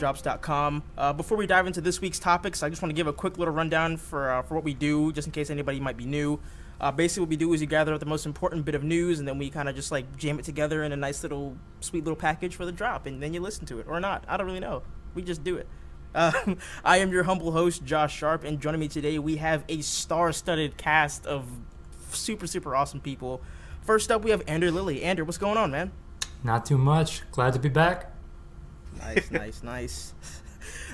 UnTitledDrops.com. Before we dive into this week's topics, I just want to give a quick little rundown for what we do, just in case anybody might be new. Basically, what we do is you gather up the most important bit of news, and then we kind of just like jam it together in a nice little, sweet little package for the drop, and then you listen to it or not. I don't really know. We just do it. I am your humble host, Josh Sharp, and joining me today, we have a star-studded cast of super, super awesome people. First up, we have Andrew Lilly. Andrew, what's going on, man? Not too much. Glad to be back. Nice.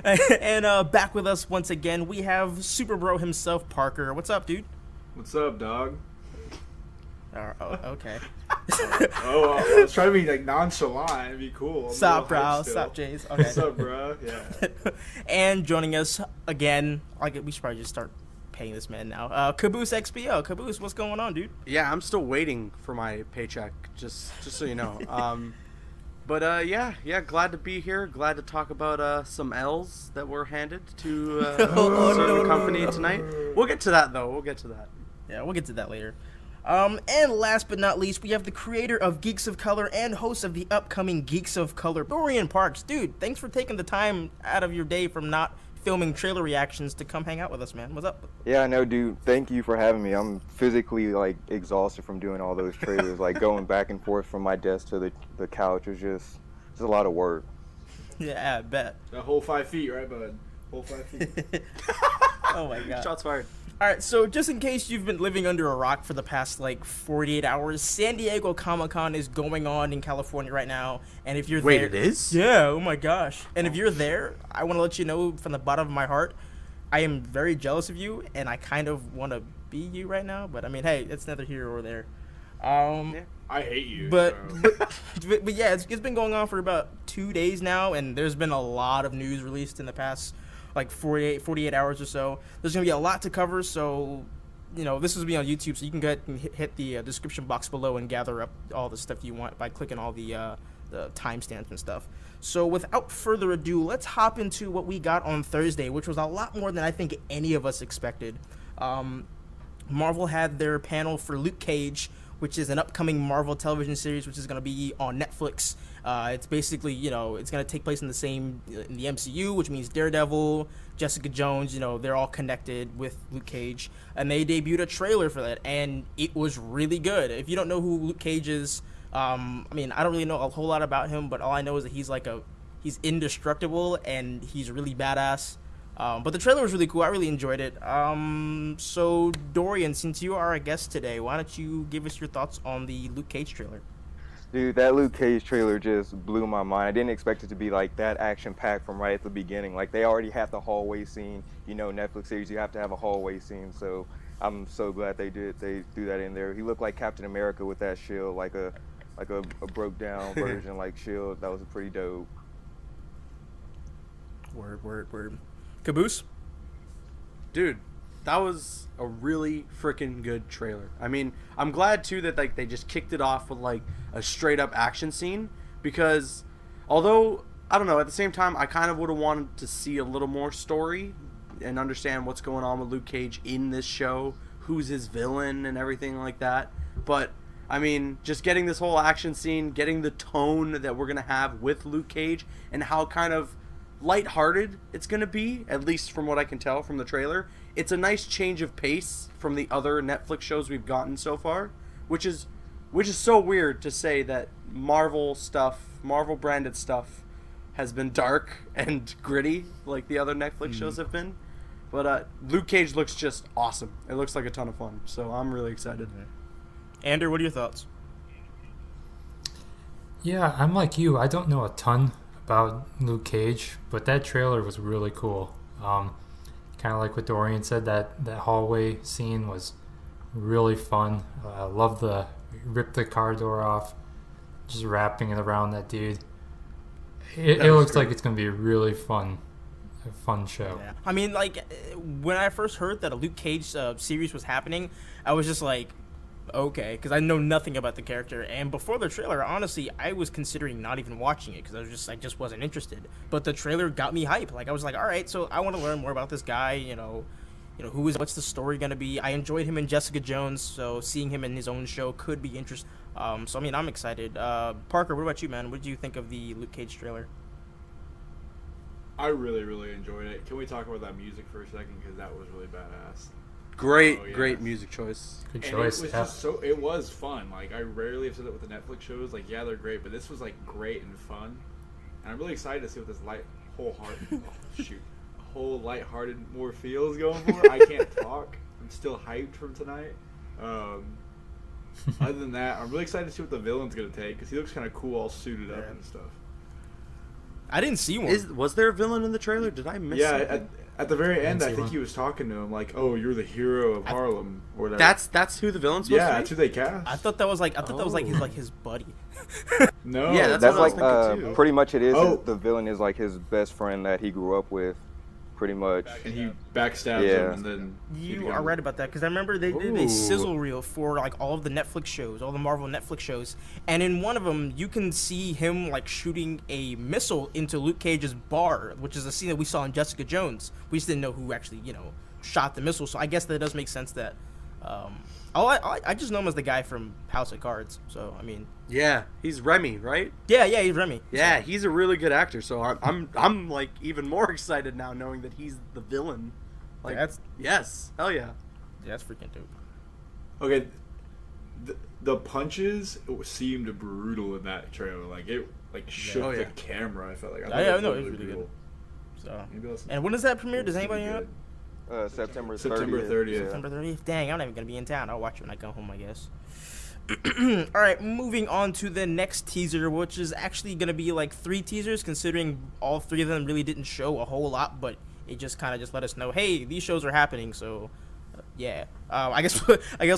And back with us once again, we have SuperBro himself, Parker. What's up, dude? What's up, dog? Okay. I was trying to be like nonchalant and be cool. Stop, bro. Stop, Jays. Okay. What's up, bro? Yeah. And joining us again, we should probably just start paying this man now. CabooseXBL. Caboose, what's going on, dude? Yeah, I'm still waiting for my paycheck, just so you know. But yeah, glad to be here. Glad to talk about some L's that were handed to a certain company tonight. We'll get to that, though. Yeah, we'll get to that later. And last but not least, we have the creator of Geeks of Color and host of the upcoming Geeks of Color, Dorian Parks. Dude, thanks for taking the time out of your day from not filming trailer reactions to come hang out with us, man. What's up? Yeah, no, dude, thank you for having me. I'm physically, exhausted from doing all those trailers. Going back and forth from my desk to the couch was just a lot of work. Yeah, I bet. The whole 5 feet, right, bud? Whole 5 feet. Oh, my God. Shots fired. All right, so just in case you've been living under a rock for the past 48 hours, San Diego Comic-Con is going on in California right now, and if you're Wait, there, it is? Yeah, oh my gosh. And if you're there, I want to let you know from the bottom of my heart, I am very jealous of you, and I kind of want to be you right now, but I mean, hey, it's neither here or there. I hate you. But yeah, it's been going on for about 2 days now, and there's been a lot of news released in the past 48 hours or so. There's going to be a lot to cover, so, this will be on YouTube, so you can go ahead and hit the description box below and gather up all the stuff you want by clicking all the timestamps and stuff. So without further ado, let's hop into what we got on Thursday, which was a lot more than I think any of us expected. Marvel had their panel for Luke Cage, which is an upcoming Marvel television series, which is going to be on Netflix. It's basically, it's going to take place in the MCU, which means Daredevil, Jessica Jones, they're all connected with Luke Cage. And they debuted a trailer for that, and it was really good. If you don't know who Luke Cage is, I don't really know a whole lot about him, but all I know is that he's indestructible, and he's really badass. But the trailer was really cool. I really enjoyed it. So, Dorian, since you are a guest today, why don't you give us your thoughts on the Luke Cage trailer? Dude, that Luke Cage trailer just blew my mind. I didn't expect it to be that action-packed from right at the beginning. They already have the hallway scene. Netflix series, you have to have a hallway scene. So I'm so glad they threw that in there. He looked like Captain America with that shield, like a broke-down version shield. That was pretty dope. Word. Caboose? Dude, that was a really freaking good trailer. I'm glad too that they just kicked it off with a straight up action scene, because although I don't know, at the same time I kind of would have wanted to see a little more story and understand what's going on with Luke Cage in this show, who's his villain and everything like that. But just getting this whole action scene, getting the tone that we're gonna have with Luke Cage, and how kind of lighthearted it's going to be, at least from what I can tell from the trailer. It's a nice change of pace from the other Netflix shows we've gotten so far, which is so weird to say that Marvel branded stuff has been dark and gritty like the other Netflix shows have been. But Luke Cage looks just awesome. It looks like a ton of fun, so I'm really excited. Andrew, what are your thoughts? Yeah, I'm like you. I don't know a ton about Luke Cage, but that trailer was really cool. Kind of like what Dorian said, that hallway scene was really fun. I love the rip the car door off, just wrapping it around that dude. It looks like it's going to be a really fun show. Yeah. When I first heard that a Luke Cage series was happening, I was just like, okay, because I know nothing about the character, and before the trailer, honestly, I was considering not even watching it because I just wasn't interested. But the trailer got me hype. I was like, all right, so I want to learn more about this guy. What's the story gonna be? I enjoyed him in Jessica Jones, so seeing him in his own show could be interesting. I'm excited. Parker, what about you, man? What did you think of the Luke Cage trailer? I really, really enjoyed it. Can we talk about that music for a second? Because that was really badass. Great, Oh, yeah. great music choice. Good And choice. it was Yeah. just it was fun. Like, I rarely have said that with the Netflix shows. Like, yeah, they're great, but this was, like, great and fun. And I'm really excited to see what this whole lighthearted more feels going for. I can't talk. I'm still hyped from tonight. Other than that, I'm really excited to see what the villain's going to take, because he looks kind of cool all suited up and stuff. I didn't see one. Was there a villain in the trailer? Did I miss something? At the very end, see I think one. he was talking to him like, "Oh, you're the hero of Harlem," or whatever. That's who the villain's supposed to be? that's who they cast. I thought that was his buddy. No, Yeah, that's That's what I was like thinking, too. pretty much it is. Oh. The villain is like his best friend that he grew up with, pretty much. and he backstabs Yeah. him, and then he You becomes- are right about that, because I remember they did Ooh. a sizzle reel for like all of the Netflix shows, all the Marvel Netflix shows, and in one of them you can see him like shooting a missile into Luke Cage's bar, which is a scene that we saw in Jessica Jones. We just didn't know who actually shot the missile, so I guess that does make sense that. I just know him as the guy from House of Cards, so I mean. Yeah, he's Remy, right? Yeah, he's Remy. Yeah, he's a really good actor. So I'm like even more excited now knowing that he's the villain. Like yes, hell yeah. Yeah, that's freaking dope. Okay, the punches seemed brutal in that trailer. Like it, shook Oh, yeah. the camera. I felt like. Yeah, I know, it was really good. So, Maybe that's- and when does that premiere? Does that's anybody pretty know? good. September 30th. September 30th. Yeah. September 30th. Dang, I'm not even gonna be in town. I'll watch it when I come home, I guess. All right, moving on to the next teaser, which is actually gonna be like 3 teasers, considering all 3 of them really didn't show a whole lot, but it just kind of just let us know, hey, these shows are happening. So, yeah. I guess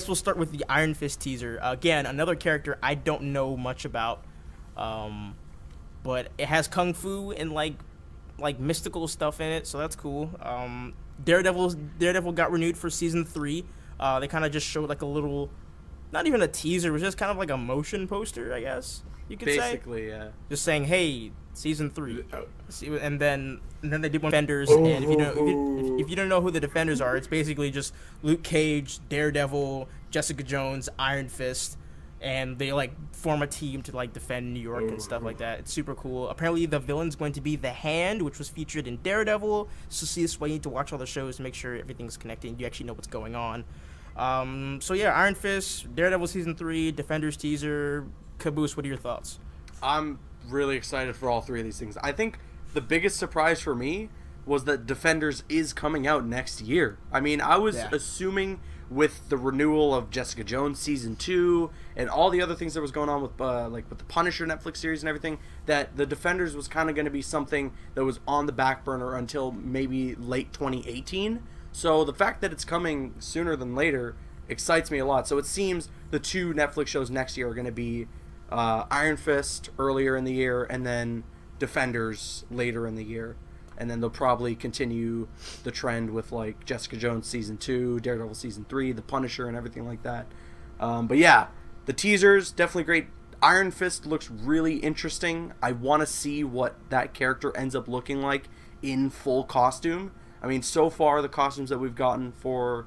we'll start with the Iron Fist teaser. Again, another character I don't know much about, but it has kung fu and like mystical stuff in it, so that's cool. Daredevil got renewed for season 3. They kind of just showed like a little, not even a teaser, it was just kind of like a motion poster, I guess you could say. Basically, yeah. Just saying, hey, season 3. And then they did one Defenders, Oh, and if you don't know who the Defenders are, it's basically just Luke Cage, Daredevil, Jessica Jones, Iron Fist, and they like form a team to like defend New York and stuff like that. It's super cool. Apparently the villain's going to be the Hand, which was featured in Daredevil. So see, this way you need to watch all the shows to make sure everything's connected and you actually know what's going on. So yeah, Iron Fist, Daredevil season 3, Defenders teaser. Caboose, what are your thoughts? I'm really excited for all 3 of these things. I think the biggest surprise for me was that Defenders is coming out next year. I mean, I was assuming with the renewal of Jessica Jones season 2 and all the other things that was going on with with the Punisher Netflix series and everything, that the Defenders was kind of going to be something that was on the back burner until maybe late 2018. So the fact that it's coming sooner than later excites me a lot. So it seems the 2 Netflix shows next year are going to be Iron Fist earlier in the year, and then Defenders later in the year. And then they'll probably continue the trend with like Jessica Jones season 2, Daredevil season 3, The Punisher, and everything like that. But yeah, the teasers definitely great. Iron Fist looks really interesting. I want to see what that character ends up looking like in full costume. I mean, so far the costumes that we've gotten for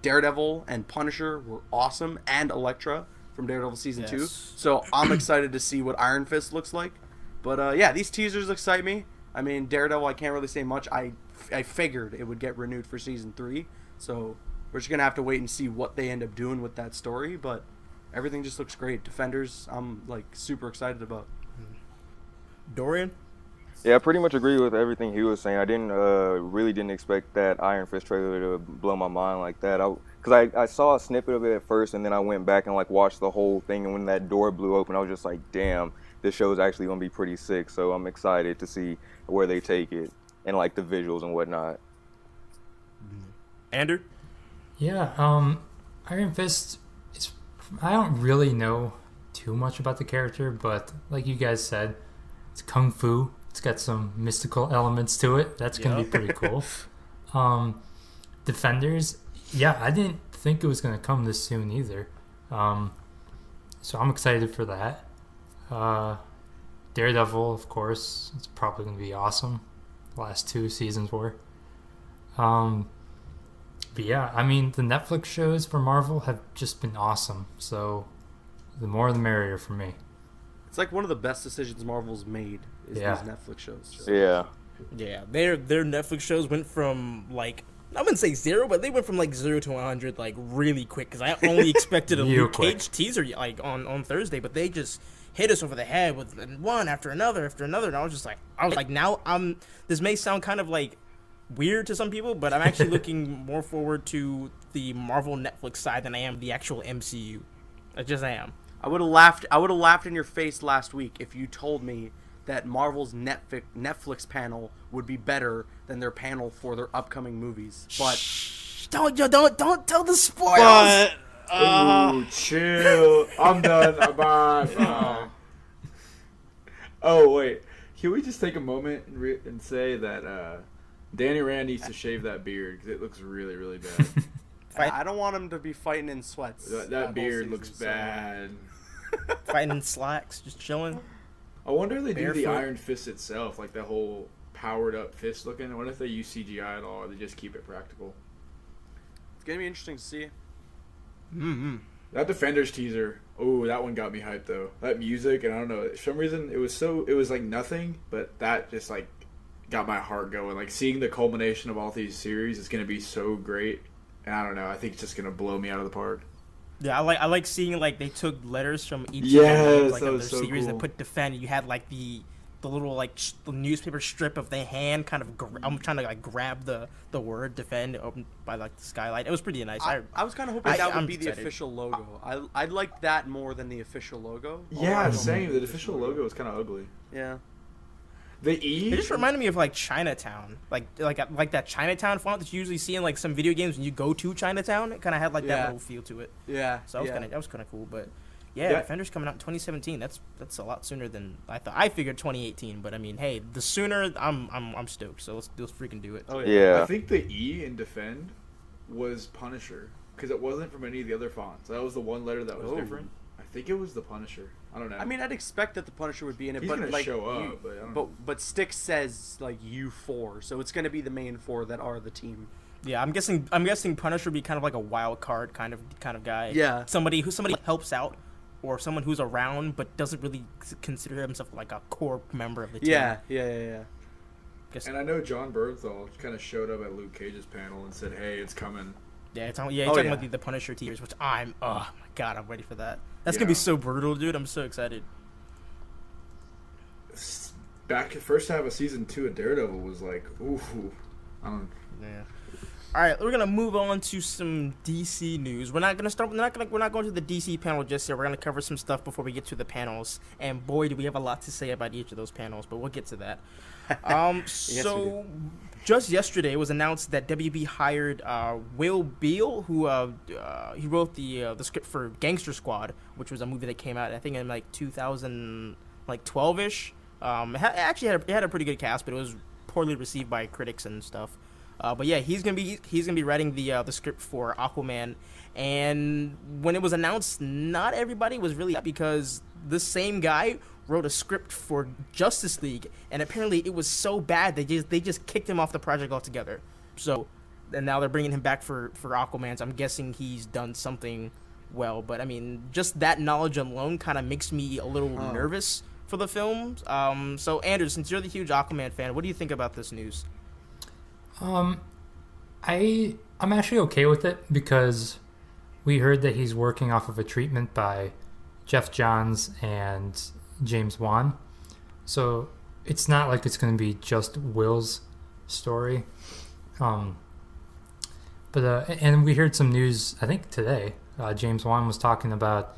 Daredevil and Punisher were awesome, and Elektra from Daredevil season 2. So I'm excited to see what Iron Fist looks like. But yeah, these teasers excite me. I mean, Daredevil, I can't really say much. I figured it would get renewed for season 3, so we're just gonna have to wait and see what they end up doing with that story. But everything just looks great. Defenders, I'm like super excited about. Dorian? Yeah, I pretty much agree with everything he was saying. I really didn't expect that Iron Fist trailer to blow my mind like that. Because I saw a snippet of it at first, and then I went back and like watched the whole thing. And when that door blew open, I was just like, damn, this show is actually gonna be pretty sick. So I'm excited to see where they take it and like the visuals and whatnot. Andrew? Yeah, Iron Fist is. I don't really know too much about the character, but like you guys said, it's kung fu. It's got some mystical elements to it. That's gonna be pretty cool. Defenders, yeah, I didn't think it was gonna come this soon either. So I'm excited for that. Daredevil, of course, it's probably gonna be awesome. The last 2 seasons were. But yeah, I mean, the Netflix shows for Marvel have just been awesome. So the more the merrier for me. It's like one of the best decisions Marvel's made is Yeah. these Netflix shows. Yeah. Yeah, their Netflix shows went from like, I wouldn't say 0, but they went from like 0 to 100 like really quick. Because I only expected a Real Luke quick. Cage teaser like on Thursday, but they just hit us over the head with one after another, and I was like, now this may sound kind of like weird to some people, but I'm actually looking more forward to the Marvel Netflix side than I am the actual MCU. I just am. I would have laughed in your face last week if you told me that Marvel's Netflix panel would be better than their panel for their upcoming movies. But Don't tell the spoilers. Ooh, chill. I'm done. Bye. Oh wait, can we just take a moment and say that Danny Rand needs to shave that beard because it looks really, really bad. I don't want him to be fighting in sweats. That beard looks bad. Fighting in slacks, just chilling. I wonder if they do the Barefoot. Iron Fist itself, like that whole powered up fist looking. I wonder if they use CGI at all, or they just keep it practical. It's gonna be interesting to see. Mm-hmm. That Defenders teaser, oh, that one got me hyped though. That music, and I don't know, for some reason it was like nothing, but that just like got my heart going. Like seeing the culmination of all these series is gonna be so great, and I don't know, I think it's just gonna blow me out of the park. Yeah, I like seeing like they took letters from each Yes, like that of was their so series cool. and put defend. You had like the little like the newspaper strip of the hand kind of. I'm trying to like grab the word defend open by like the skylight. It was pretty nice. I was kind of hoping that would I'm be the excited. official logo. I liked that more than the official logo. Yeah, Although I same. don't The official logo is kind of ugly. Yeah. The E. It just reminded me of like Chinatown, like that Chinatown font that you usually see in like some video games when you go to Chinatown. It kind of had like that Yeah. little feel to it. Yeah. So that was kind of cool. But yeah, Yeah. Defender's coming out in 2017. That's a lot sooner than I thought. I figured 2018, but I mean, hey, the sooner I'm stoked. So let's freaking do it. Oh Yeah. I think the E in Defend was Punisher because it wasn't from any of the other fonts. That was the one letter that was Oh. different. I think it was the Punisher. I don't know. I mean, I'd expect that the Punisher would be in it, He's but gonna like show up, but I don't know. but Styx says like U4, so it's gonna be the main 4 that are the team. Yeah, I'm guessing Punisher would be kind of like a wild card kind of guy. Yeah. Somebody helps out, or someone who's around but doesn't really consider himself like a core member of the team. Yeah. Guess, And I know John Bernthal kind of showed up at Luke Cage's panel and said, "Hey, it's coming." he's Oh, talking yeah. about the Punisher tears, which oh my god, I'm ready for that. That's gonna Yeah. be so brutal, dude. I'm so excited. Back to first half of season 2 of Daredevil was like, ooh, I don't. Yeah. All right, we're gonna move on to some DC news. We're not going to the DC panel just yet. We're gonna cover some stuff before we get to the panels. And boy, do we have a lot to say about each of those panels, but we'll get to that. we So just yesterday it was announced that WB hired Will Beall, who he wrote the script for Gangster Squad, which was a movie that came out I think in like 2012ish. It had a pretty good cast, but it was poorly received by critics and stuff. But yeah, he's gonna be writing the script for Aquaman, and when it was announced, not everybody was really happy because the same guy wrote a script for Justice League, and apparently it was so bad they just kicked him off the project altogether. So, and now they're bringing him back for Aquaman. So I'm guessing he's done something well, but I mean, just that knowledge alone kind of makes me a little nervous for the film. So Andrew, since you're the huge Aquaman fan, what do you think about this news? I'm actually okay with it because we heard that he's working off of a treatment by Jeff Johns and James Wan. So it's not like it's going to be just Will's story. And we heard some news, I think today, James Wan was talking about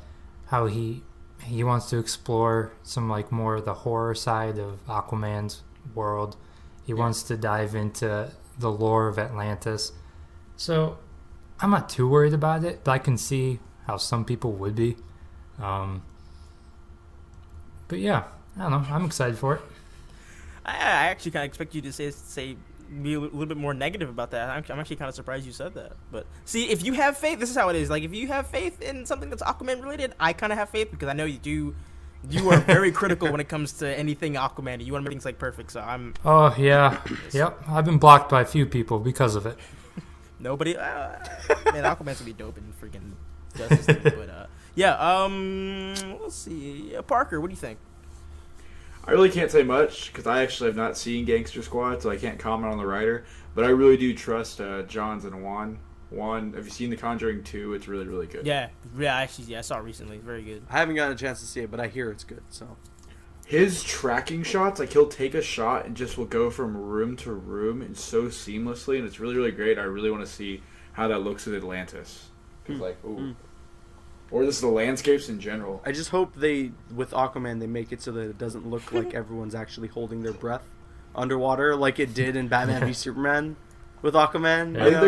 how he wants to explore some like more of the horror side of Aquaman's world. He wants to dive into the lore of Atlantis. So I'm not too worried about it, but I can see how some people would be. But yeah, I don't know. I'm excited for it. I actually kind of expect you to say be a little bit more negative about that. I'm actually kind of surprised you said that. But see, if you have faith, this is how it is. Like if you have faith in something that's Aquaman related, I kind of have faith because I know you do. You are very critical when it comes to anything Aquaman. You want to make things like perfect. So I'm Oh yeah, yep. I've been blocked by a few people because of it. nobody. Man, Aquaman's gonna be dope in freaking Justice League. But yeah. Let's see. Parker, what do you think? I really can't say much because I actually have not seen Gangster Squad, so I can't comment on the writer. But I really do trust Johns and Juan. Juan, have you seen The Conjuring 2? It's really, really good. Yeah, actually, I saw it recently. It's very good. I haven't gotten a chance to see it, but I hear it's good. So His tracking shots, like he'll take a shot and just will go from room to room and so seamlessly, and it's really, really great. I really want to see how that looks in Atlantis. Because, or just the landscapes in general. I just hope with Aquaman, they make it so that it doesn't look like everyone's actually holding their breath underwater, like it did in Batman v Superman with Aquaman. Yeah.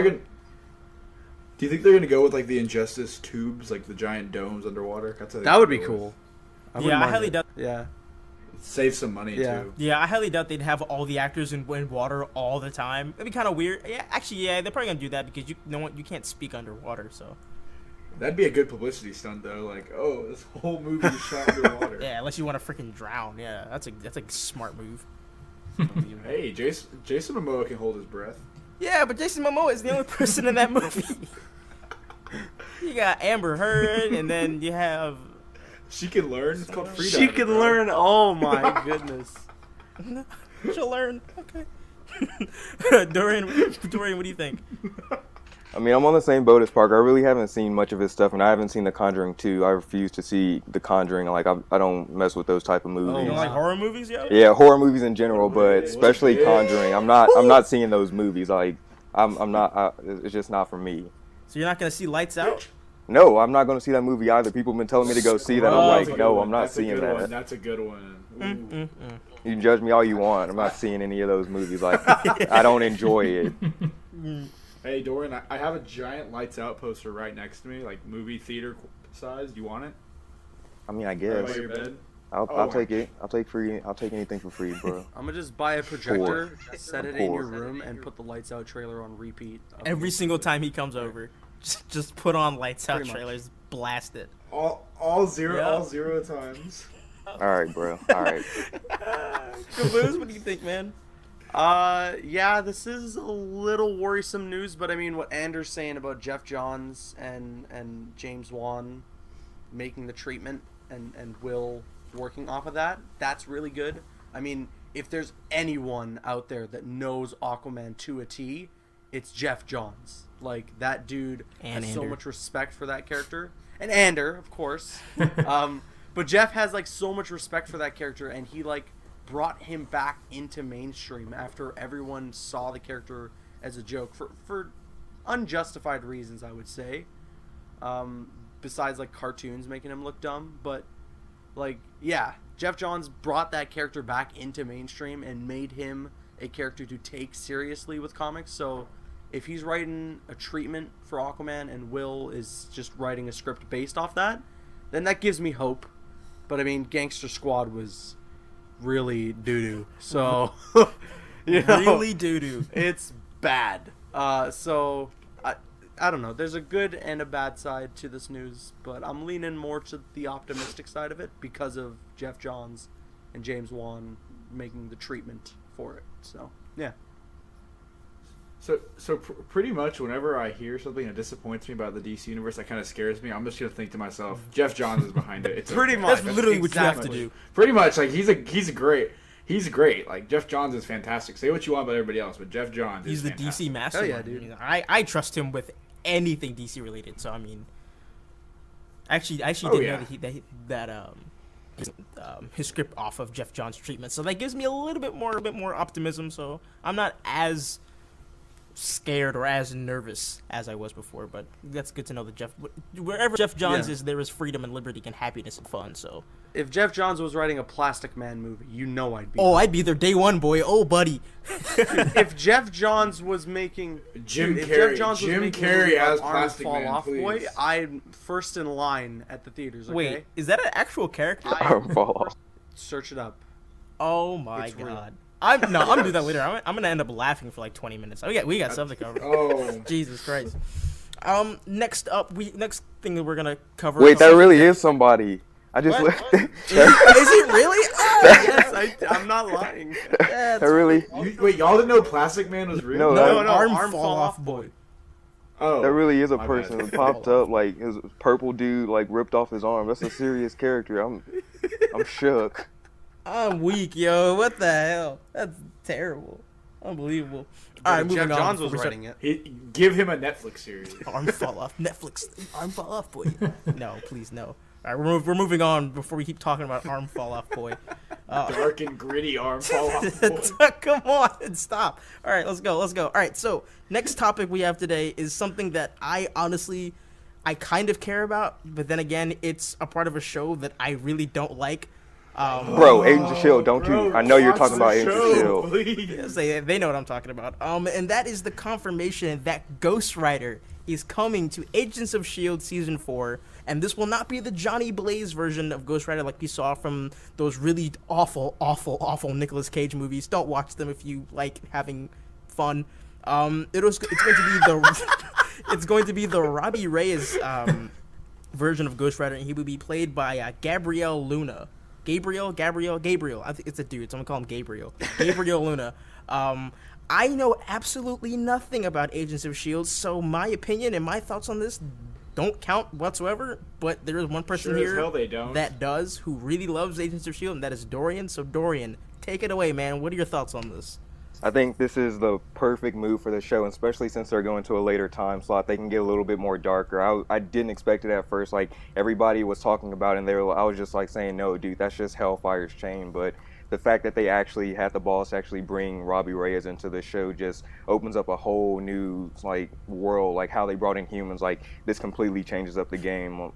Do you think they're gonna go with like the Injustice tubes, like the giant domes underwater? That would be cool. I highly doubt. Yeah. Save some money too. Yeah, I highly doubt they'd have all the actors in water all the time. It'd be kind of weird. Yeah, actually, they're probably gonna do that because you can't speak underwater. So that'd be a good publicity stunt, though. Like, oh, this whole movie is shot underwater. Yeah, unless you want to freaking drown. Yeah, that's a smart move. Hey, Jason Momoa can hold his breath. Yeah, but Jason Momoa is the only person in that movie. You got Amber Heard, and then you have. She can learn. It's called freediving. She can learn. Oh my goodness. She'll learn. Okay. Dorian, what do you think? I mean, I'm on the same boat as Parker. I really haven't seen much of his stuff, and I haven't seen The Conjuring 2. I refuse to see The Conjuring. Like, I don't mess with those type of movies. You don't like horror movies, yo? Yeah, horror movies in general, but especially Conjuring. I'm not seeing those movies. Like, I'm not. It's just not for me. So you're not gonna see Lights Out? No, I'm not going to see that movie either. People have been telling me to go see that. I'm like, no, I'm not seeing that. That's a good one. You can judge me all you want. I'm not seeing any of those movies. Like, I don't enjoy it. Hey, Dorian, I have a giant Lights Out poster right next to me, like movie theater size. Do you want it? I mean, I Right guess. by your bed? I'll take it. I'll take free. I'll take anything for free, bro. I'm gonna just buy a projector, set it in your room, and put the Lights Out trailer on repeat. Every single time he comes over, just put on Lights Out Pretty much. trailers, blast it. All zero times. All right, bro. All right. Caboose, what do you think, man? Yeah, this is a little worrisome news, but I mean, what Anders saying about Jeff Johns and James Wan making the treatment and Will working off of that's really good. I mean, if there's anyone out there that knows Aquaman to a T, it's Jeff Johns. Like, that dude has so much respect for that character. And Ander, of course. But Jeff has, like, so much respect for that character, and he, like, brought him back into mainstream after everyone saw the character as a joke for unjustified reasons, I would say. Besides, like, cartoons making him look dumb. But, like, yeah, Jeff Johns brought that character back into mainstream and made him a character to take seriously with comics. So if he's writing a treatment for Aquaman and Will is just writing a script based off that, then that gives me hope. But, I mean, Gangster Squad was really doo-doo. So, you know, Really doo-doo. it's bad. So, I don't know. There's a good and a bad side to this news, but I'm leaning more to the optimistic side of it because of Jeff Johns and James Wan making the treatment for it. So, yeah. So pretty much whenever I hear something that disappoints me about the DC universe, that kind of scares me. I'm just gonna think to myself, Jeff Johns is behind it. It's Pretty okay. much. That's literally what you have to do. Pretty much, like he's great. Like Jeff Johns is fantastic. Say what you want about everybody else, but Jeff Johns He's is the fantastic. DC master. Hell yeah, dude. I trust him with anything DC related. So I mean, actually Oh, didn't yeah. know that his script off of Jeff Johns' treatment. So that gives me a little bit more optimism. So I'm not as scared or as nervous as I was before. But that's good to know that wherever Jeff Johns is, there is freedom and liberty and happiness and fun. So If Jeff Johns was writing a Plastic Man movie, you know I'd be oh, I'd be there day one, boy. Oh, buddy. if Jeff Johns was making Jim if Carrey- Jeff Johns was Jim making a Carrey movie as about Arm Plastic Fall Man, Off Boy, please. I'm first in line at the theaters. Okay? Wait, is that an actual character? Arm fall off. Search it up. Oh my It's real. god. I'm gonna do that later. I'm gonna end up laughing for like 20 minutes. We got stuff to cover. Oh, Jesus Christ. Next thing that we're gonna cover. Wait, that really is somebody. I just What? looked. is it really? Yes, I'm not lying. That really, wait, y'all didn't know Plastic Man was real? No, No, that- no, Arm fall off boy. Oh, that really is a my person bad. that popped up. Like his purple dude, like ripped off his arm. That's a serious character. I'm shook. I'm weak, yo. What the hell? That's terrible. Unbelievable. All right, Jeff moving on. Johns was before we writing it. Give him a Netflix series. Arm fall off. Netflix. Arm fall off, boy. No, please, no. All right, we're moving on before we keep talking about arm fall off, boy. Dark and gritty arm fall off. Come on, stop. All right, let's go. All right, so next topic we have today is something that I kind of care about, but then again, it's a part of a show that I really don't like. Bro, Agents of S.H.I.E.L.D., don't you? I know you're talking about Agents of S.H.I.E.L.D. Yes, they know what I'm talking about. And that is the confirmation that Ghost Rider is coming to Agents of S.H.I.E.L.D. Season 4, and this will not be the Johnny Blaze version of Ghost Rider like we saw from those really awful Nicolas Cage movies. Don't watch them if you like having fun. It's going to be the Robbie Reyes version of Ghost Rider, and he will be played by Gabriel Luna. Gabriel. I think it's a dude, so I'm gonna call him Gabriel. Gabriel Luna. I know absolutely nothing about Agents of S.H.I.E.L.D., so my opinion and my thoughts on this don't count whatsoever, but there is one person here that does, who really loves Agents of S.H.I.E.L.D., and that is Dorian. So, Dorian, take it away, man. What are your thoughts on this? I think this is the perfect move for the show, and especially since they're going to a later time slot, they can get a little bit more darker. I didn't expect it at first. Like, everybody was talking about it, and I was just like saying, no, dude, that's just Hellfire's Chain. But the fact that they actually had the balls to actually bring Robbie Reyes into the show just opens up a whole new world. Like how they brought in humans, like this completely changes up the game.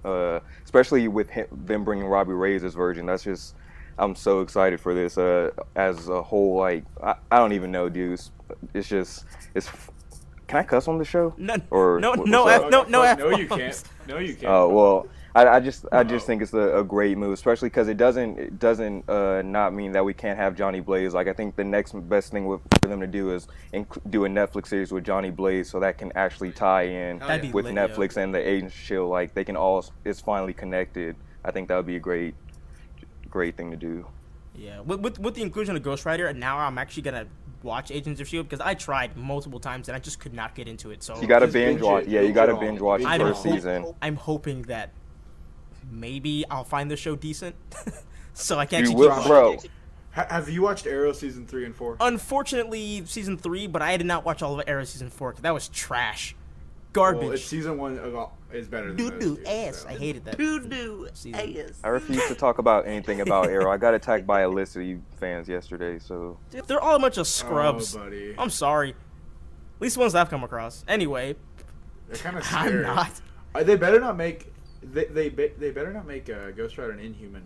Especially with them bringing Robbie Reyes' version. That's just, I'm so excited for this. As a whole, like I don't even know, dudes. It's Can I cuss on the show? No, or no, you can't. No, you can't. Oh well. I just think it's a great move, especially because it doesn't not mean that we can't have Johnny Blaze. Like I think the next best thing for them to do is do a Netflix series with Johnny Blaze, so that can actually tie in with lit, Netflix and the Agents of S.H.I.E.L.D. Like they can it's finally connected. I think that would be a great thing to do. Yeah, with the inclusion of Ghost Rider, now I'm actually gonna watch Agents of S.H.I.E.L.D. because I tried multiple times and I just could not get into it. So you gotta binge watch. Yeah, you gotta binge watch the first season. I'm hoping that maybe I'll find the show decent, so I can You actually will, keep bro. watching. Have you watched Arrow season 3 and 4? Unfortunately, season 3, but I did not watch all of Arrow season 4 because that was trash, garbage. Well, season 1 is better than Doo-doo those two, ass. so. I hated that. Doo-doo season. ass. I refuse to talk about anything about Arrow. I got attacked by a list of you fans yesterday, so Dude, they're all a bunch of scrubs. Oh, buddy. I'm sorry. At least the ones I've come across. Anyway, They're kind of I'm scary. not. They better not make. They better not make Ghost Rider an Inhuman.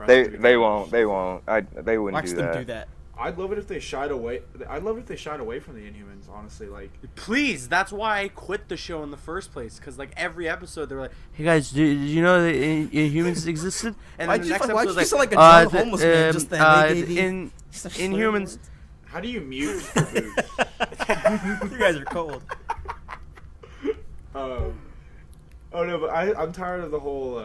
they won't. They wouldn't Watch do them that. do that. I'd love it if they shied away. I'd love it if they shied away from the Inhumans. Honestly, like Please, that's why I quit the show in the first place. Because like every episode, they're like, "Hey guys, did you know that Inhumans existed?" And then the next episode is like, sound like a John homeless man just then? Inhumans. how do you mute? Caboose? You guys are cold. Oh no, but I'm tired of the whole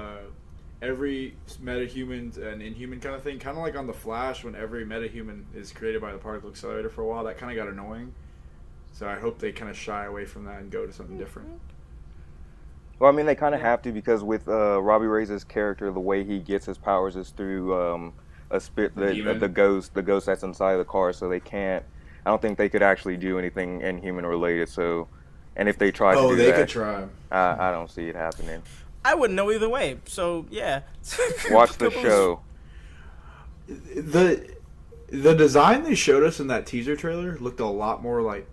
every metahuman and inhuman kind of thing. Kind of like on The Flash, when every metahuman is created by the particle accelerator for a while. That kind of got annoying. So I hope they kind of shy away from that and go to something different. Well, I mean, they kind of have to because with Robbie Reyes' character, the way he gets his powers is through a spit, the ghost that's inside of the car. So they can't. I don't think they could actually do anything Inhuman related. So, and if they try to do they that, could try. I don't see it happening. I wouldn't know either way. So yeah. Watch the show. The design they showed us in that teaser trailer looked a lot more like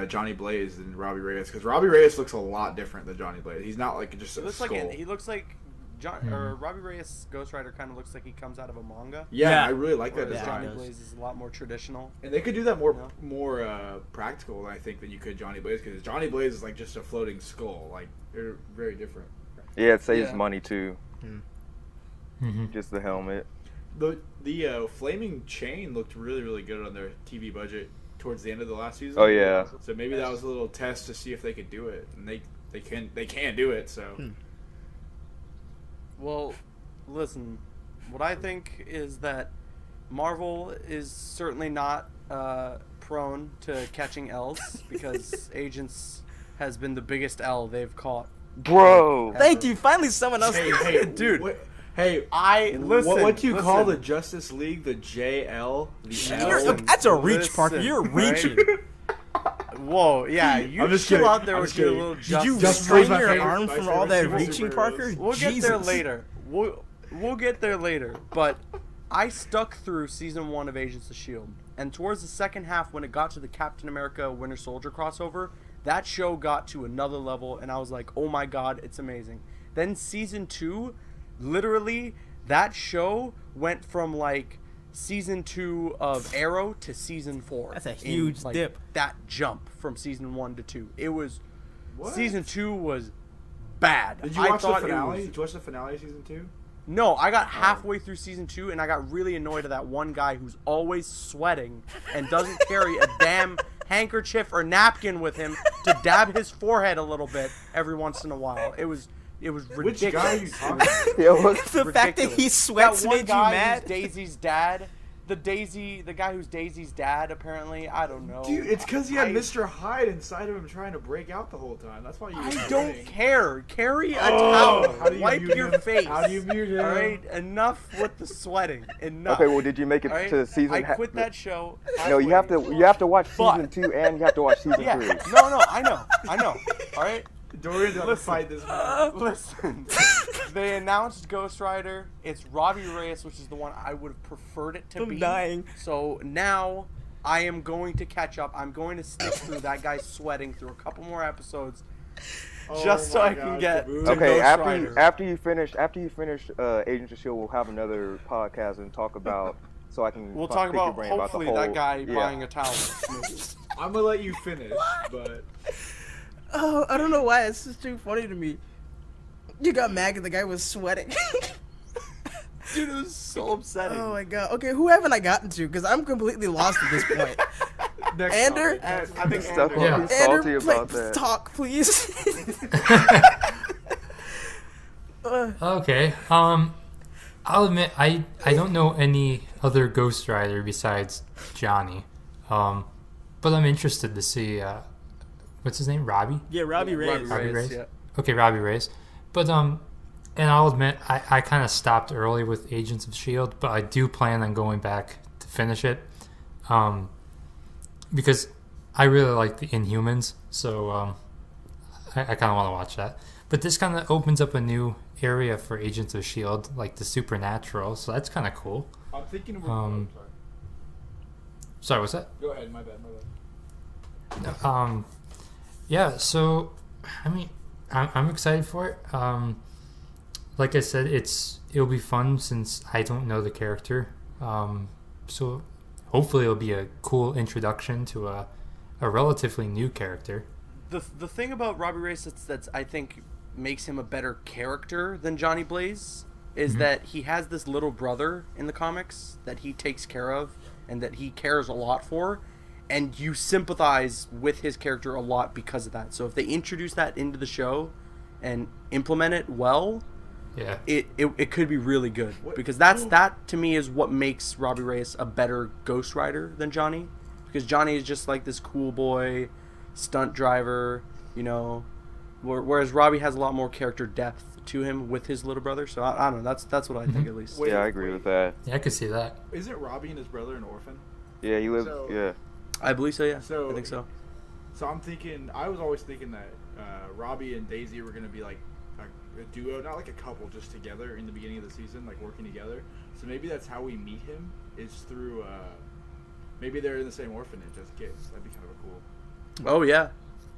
Johnny Blaze than Robbie Reyes, because Robbie Reyes looks a lot different than Johnny Blaze. He's not like just a skull. He looks like Robbie Reyes Ghost Rider kind of looks like he comes out of a manga. Yeah, I really like that Whereas design. Johnny Blaze is a lot more traditional. And they could do that more practical, I think, than you could Johnny Blaze, because Johnny Blaze is like just a floating skull. Like they're very different. Yeah, it saves money too. Mm-hmm. Just the helmet. The flaming chain looked really, really good on their TV budget towards the end of the last season. Oh yeah. So maybe that was a little test to see if they could do it, and they can do it. So. Well, listen, what I think is that Marvel is certainly not prone to catching L's because Agents has been the biggest L they've caught. Bro. Thank you. Finally, someone else. Hey, Dude. Hey, listen. what do you call the listen. Justice League? The JL? The L? Listen. That's a reach, Parker. Listen, You're right? reaching. Whoa, yeah, you I'm just chill kidding. out there I'm with just your kidding. little Did you Just strain my your favorite- arm my from all favorite that reaching, superheroes. Parker? We'll get there Jesus. later. We'll get there later. But I stuck through season 1 of Agents of S.H.I.E.L.D. And towards the second half, when it got to the Captain America Winter Soldier crossover, that show got to another level, and I was like, oh my god, it's amazing. Then season 2, literally, that show went from like season 2 of Arrow to season 4. That's a huge dip. That jump from season 1 to 2. It was What? season 2 was bad. Did you I watch the thought it finale? was- Did you watch the finale of season 2? No, I got halfway through season 2 and I got really annoyed at that one guy who's always sweating and doesn't carry a damn handkerchief or napkin with him to dab his forehead a little bit every once in a while. It was ridiculous. Which guy are you talking about? Yeah, what? The fact that he Ridiculous. sweats that one made you guy mad. who's Daisy's dad. The guy who's Daisy's dad, apparently. I don't know. Dude, it's because he had I- Mr. Hyde inside of him trying to break out the whole time. That's why you. I don't care. Carry a How towel. do you Wipe mute your him? face. How do you mute him? All right, enough with the sweating. Enough. Okay, well, did you make it All right? to season? I quit that show. No, you have to watch But- season 2 and you have to watch season Yeah. 3. No, I know. All right. Dorian's gonna fight this man. Listen, they announced Ghost Rider. It's Robbie Reyes, which is the one I would have preferred it to I'm be. dying. So now I am going to catch up. I'm going to stick through that guy sweating through a couple more episodes, just so my I can God, get Caboose. to Okay, Ghost Rider. after you finish Agents of S.H.I.E.L.D., we'll have another podcast and talk about. So I can We'll pick talk your about brain about the hopefully whole, that guy yeah. buying a towel. I'm gonna let you finish, but Oh, I don't know why. It's just too funny to me. You got mad because the guy was sweating. Dude, it was so upsetting. Oh my god. Okay, who haven't I gotten to? Because I'm completely lost at this point. next Ander? topic. I think Stuff Andrew- on Yeah. me salty Andrew, about that. talk, please. Okay. I'll admit I don't know any other Ghost Rider besides Johnny. But I'm interested to see what's his name? Robbie? Yeah, Robbie Reyes. Robbie Reyes, Reyes? yeah. Okay, Robbie Reyes. But and I'll admit I kind of stopped early with Agents of S.H.I.E.L.D., but I do plan on going back to finish it. Because I really like the Inhumans, so I kind of want to watch that. But this kind of opens up a new area for Agents of S.H.I.E.L.D., like the supernatural, so that's kind of cool. I'm thinking of. Sorry, what's that? Go ahead. My bad. Yeah, so I mean, I'm excited for it. Like I said, it'll be fun since I don't know the character. So hopefully it'll be a cool introduction to a relatively new character. The thing about Robbie Reyes that's I think makes him a better character than Johnny Blaze is that he has this little brother in the comics that he takes care of and that he cares a lot for, and you sympathize with his character a lot because of that. So if they introduce that into the show and implement it well, Yeah. it could be really good, because that to me is what makes Robbie Reyes a better Ghost Rider than Johnny, because Johnny is just like this cool boy stunt driver, you know, whereas Robbie has a lot more character depth to him with his little brother. So I don't know, that's what I think at least. Wait. Yeah, I agree with that. Yeah, I could see that. Isn't Robbie and his brother an orphan? Yeah, he lives. So- Yeah. I believe so, yeah. So- I think so. So I'm thinking. I was always thinking that Robbie and Daisy were gonna be like a duo, not like a couple, just together in the beginning of the season, like working together. So maybe that's how we meet him, is through. Maybe they're in the same orphanage as kids. That'd be kind of a cool. Oh yeah,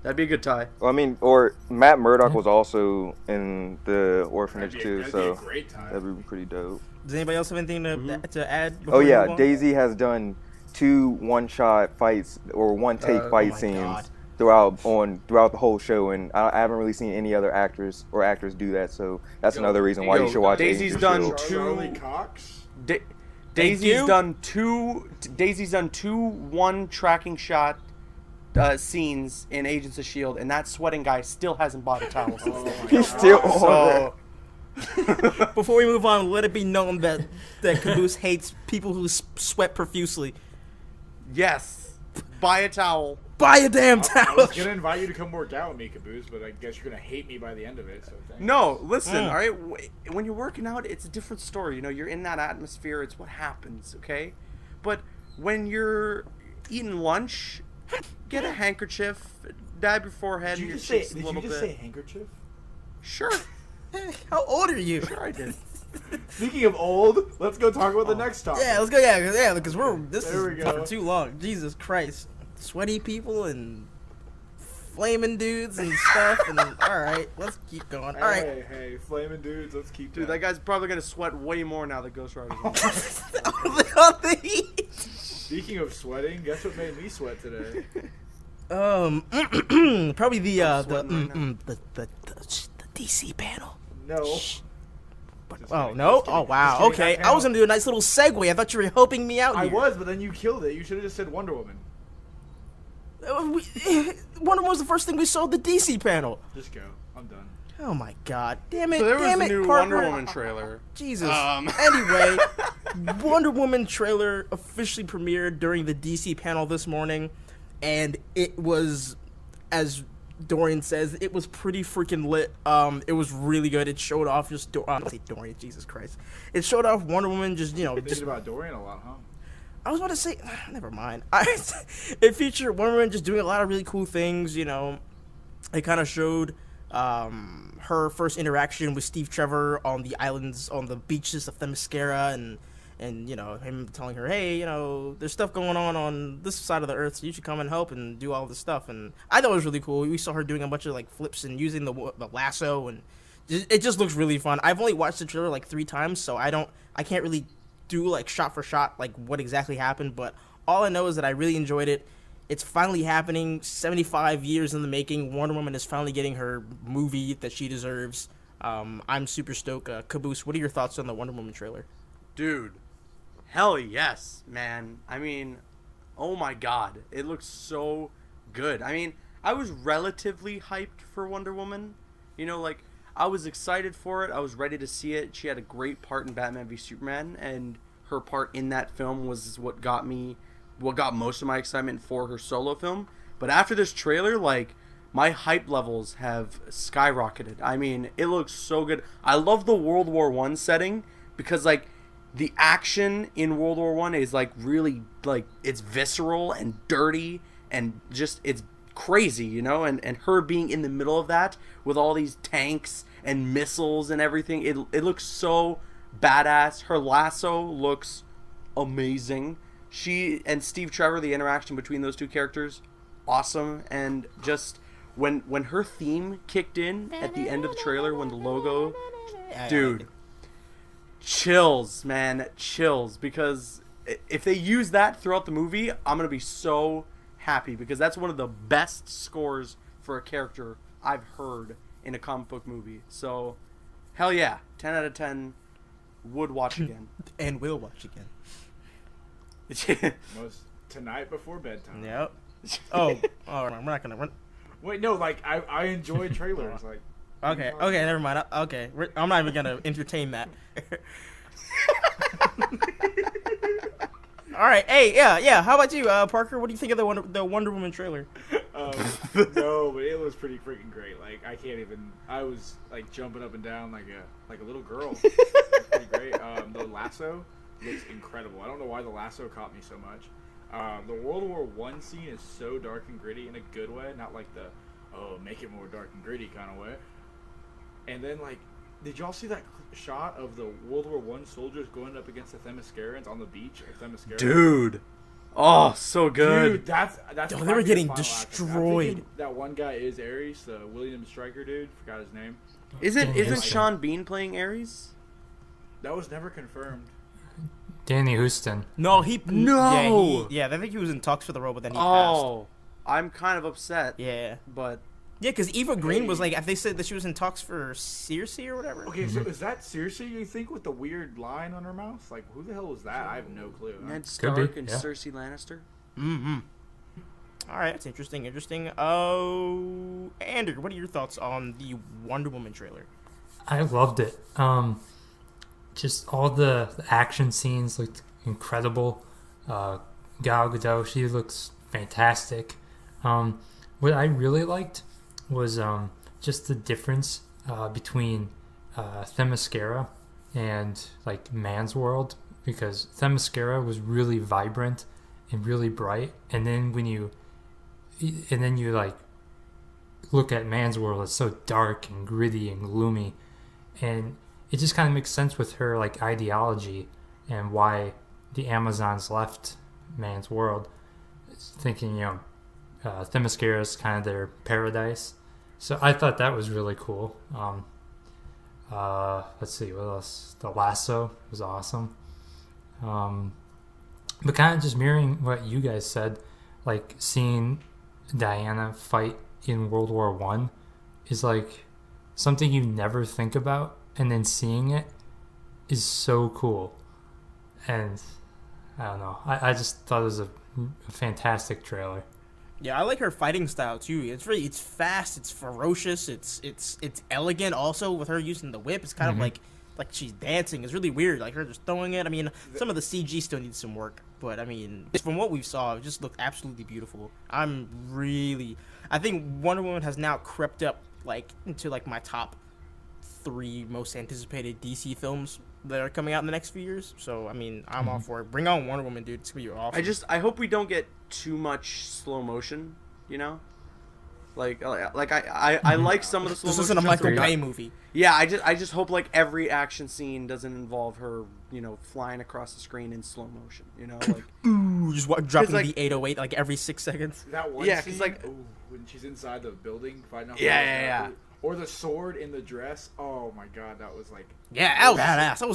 that'd be a good tie. Well, I mean, or Matt Murdock was also in the orphanage too, That'd so be a great time. that'd be pretty dope. Does anybody else have anything to add? Oh before we yeah, move on? Daisy has done 2 one-shot fights or one-take oh fight my scenes God. throughout the whole show, and I haven't really seen any other actors do that. So that's another reason why you should watch Daisy's Agents of done S.H.I.E.L.D. Charlie two- Cox. Daisy's you. done two one tracking shot scenes in Agents of S.H.I.E.L.D., and that sweating guy still hasn't bought a towel since Oh then. my He's God. still on there. So Before we move on, let it be known that Caboose hates people who sweat profusely. yes, buy a towel. buy a damn I was couch. gonna invite you to come work out with me, Caboose, but I guess you're gonna hate me by the end of it. So thanks. No, listen, all right? When you're working out, it's a different story. You know, you're in that atmosphere. It's what happens, okay? But when you're eating lunch, get a handkerchief, dab your forehead and your cheeks a little bit. say handkerchief? Sure. How old are you? Sure I did. Speaking of old, let's go talk about the next topic. Yeah, let's go. Yeah, because this There we is go. for too long. Jesus Christ, sweaty people and flaming dudes and stuff. And all right, let's keep going. All right. Hey, flaming dudes, let's keep Dude, that guy's probably going to sweat way more now that Ghost Rider's on. On the heat. Speaking of sweating, guess what made me sweat today? Probably the sweating right the DC panel. No. Just kidding, Oh no! just kidding, Oh wow! just kidding, Okay, that I was panel- gonna do a nice little segue. I thought you were helping me out I here. was, but then you killed it. You should have just said Wonder Woman. Wonder Woman was the first thing we saw at the DC panel. Just go. I'm done. Oh my god! Damn it! So there was damn a it, new Parker. Wonder Woman trailer. Jesus. Anyway, Wonder Woman trailer officially premiered during the DC panel this morning, and it was, as Dorian says, it was pretty freaking lit. It was really good. It showed off just I say Dorian, Jesus Christ. It showed off Wonder Woman just Thinking just. about Dorian a lot, huh? I was about to say, never mind. It featured Wonder Woman just doing a lot of really cool things. It kind of showed her first interaction with Steve Trevor on the islands, on the beaches of Themyscira, and him telling her, hey, there's stuff going on this side of the earth, so you should come and help and do all this stuff. And I thought it was really cool. We saw her doing a bunch of like flips and using the lasso, and it just looks really fun. I've only watched the trailer like 3 times, so I can't really do like shot for shot like what exactly happened, but all I know is that I really enjoyed it. It's finally happening. 75 years in the making. Wonder Woman is finally getting her movie that she deserves. I'm super stoked. Caboose, what are your thoughts on the Wonder Woman trailer? Dude, hell yes, man. I mean, oh my god. It looks so good. I mean, I was relatively hyped for Wonder Woman. I was excited for it. I was ready to see it. She had a great part in Batman v Superman, and her part in that film was what got most of my excitement for her solo film. But after this trailer, my hype levels have skyrocketed. I mean, it looks so good. I love the World War I setting because, the action in World War I is, really, it's visceral and dirty and just, it's crazy, and her being in the middle of that with all these tanks and missiles and everything, it looks so badass. Her lasso looks amazing. She and Steve Trevor, the interaction between those two characters, awesome. And just when her theme kicked in at the end of the trailer, when the logo, dude, chills, man, chills. Because if they use that throughout the movie, I'm gonna be so happy, because that's one of the best scores for a character I've heard in a comic book movie. So, hell yeah, 10 out of 10, would watch again. And will watch again. Most tonight before bedtime. Yep. Oh, I'm not gonna run. Wait, no, I enjoy trailers. Okay, never mind. Okay, I'm not even gonna entertain that. All right, hey, yeah. How about you, Parker? What do you think of the Wonder Woman trailer? No, but it was pretty freaking great. I can't even. I was jumping up and down like a little girl. It was pretty great. The lasso looks incredible. I don't know why the lasso caught me so much. The World War I scene is so dark and gritty in a good way, not like the make it more dark and gritty kind of way. And then did y'all see that shot of the World War I soldiers going up against the Themyscirans on the beach at Themyscira? Dude, oh, so good. Dude, that's They were getting final action. I'm destroyed. thinking that one guy is Ares, the William Stryker dude. Forgot his name. Isn't Sean Bean playing Ares? That was never confirmed. Danny Houston. No, No! Yeah, I think he was in talks for the role, but then he passed. Oh, I'm kind of upset. Yeah. But Yeah, because Eva Green was they said that she was in talks for Circe or whatever. Okay, so is that Circe, you think, with the weird line on her mouth? Who the hell was that? I have no clue. Ned Could Stark be, and yeah. Cersei Lannister. Mm-hmm. All right, that's interesting. Oh, Andrew, what are your thoughts on the Wonder Woman trailer? I loved it. Just all the action scenes looked incredible. Gal Gadot, she looks fantastic. What I really liked was just the difference between Themyscira and like Man's World, because Themyscira was really vibrant and really bright, and then you like look at Man's World, it's so dark and gritty and gloomy, and it just kind of makes sense with her like ideology and why the Amazons left Man's World, thinking Themyscira is kind of their paradise. So I thought that was really cool. Let's see what else. The lasso was awesome. But kind of just mirroring what you guys said, like seeing Diana fight in World War One is like something you never think about, and then seeing it is so cool. And I don't know, I just thought it was a fantastic trailer. Yeah, I like her fighting style too. It's fast, it's ferocious, it's elegant also with her using the whip. It's kind of like she's dancing. It's really weird, like her just throwing it. I mean, some of the CG still needs some work, but I mean, from what we saw, it just looked absolutely beautiful. I think Wonder Woman has now crept up like into like my top 3 most anticipated DC films that are coming out in the next few years. So I mean, I'm all for it. Bring on Wonder Woman, dude. It's gonna be awesome. I hope we don't get too much slow motion, you know? Like I like some of the slow motion. This isn't a Michael Bay movie. Yeah, I just hope like every action scene doesn't involve her, flying across the screen in slow motion, like Ooh, just dropping like, the 808 like every 6 seconds. That one yeah, scene, because like when she's inside the building fighting off yeah. Or the sword in the dress. Oh my god, that was like that was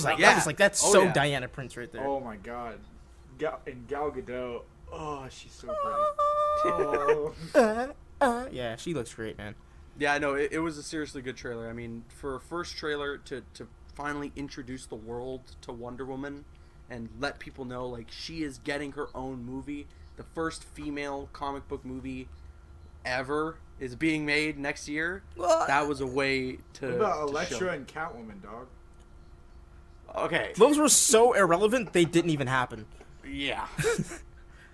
badass. That's so Diana Prince right there. Oh my god. And Gal Gadot, oh, she's so pretty. Yeah, she looks great, man. Yeah, no, it was a seriously good trailer. I mean, for a first trailer to finally introduce the world to Wonder Woman and let people know like she is getting her own movie, the first female comic book movie ever is being made next year. What? That was a way to. What about to Elektra show. and Catwoman, dog? Okay. Those were so irrelevant they didn't even happen. Yeah.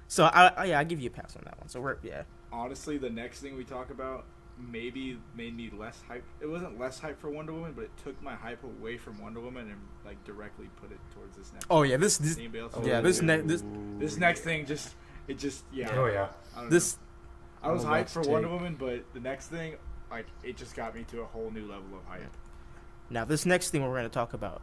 So I give you a pass on that one. So Honestly, the next thing we talk about maybe made me less hype. It wasn't less hype for Wonder Woman, but it took my hype away from Wonder Woman and like directly put it towards this next. Oh yeah, this this next thing yeah. Oh yeah. I was hyped for Wonder Woman, but the next thing, like, it just got me to a whole new level of hype. Now this next thing we're going to talk about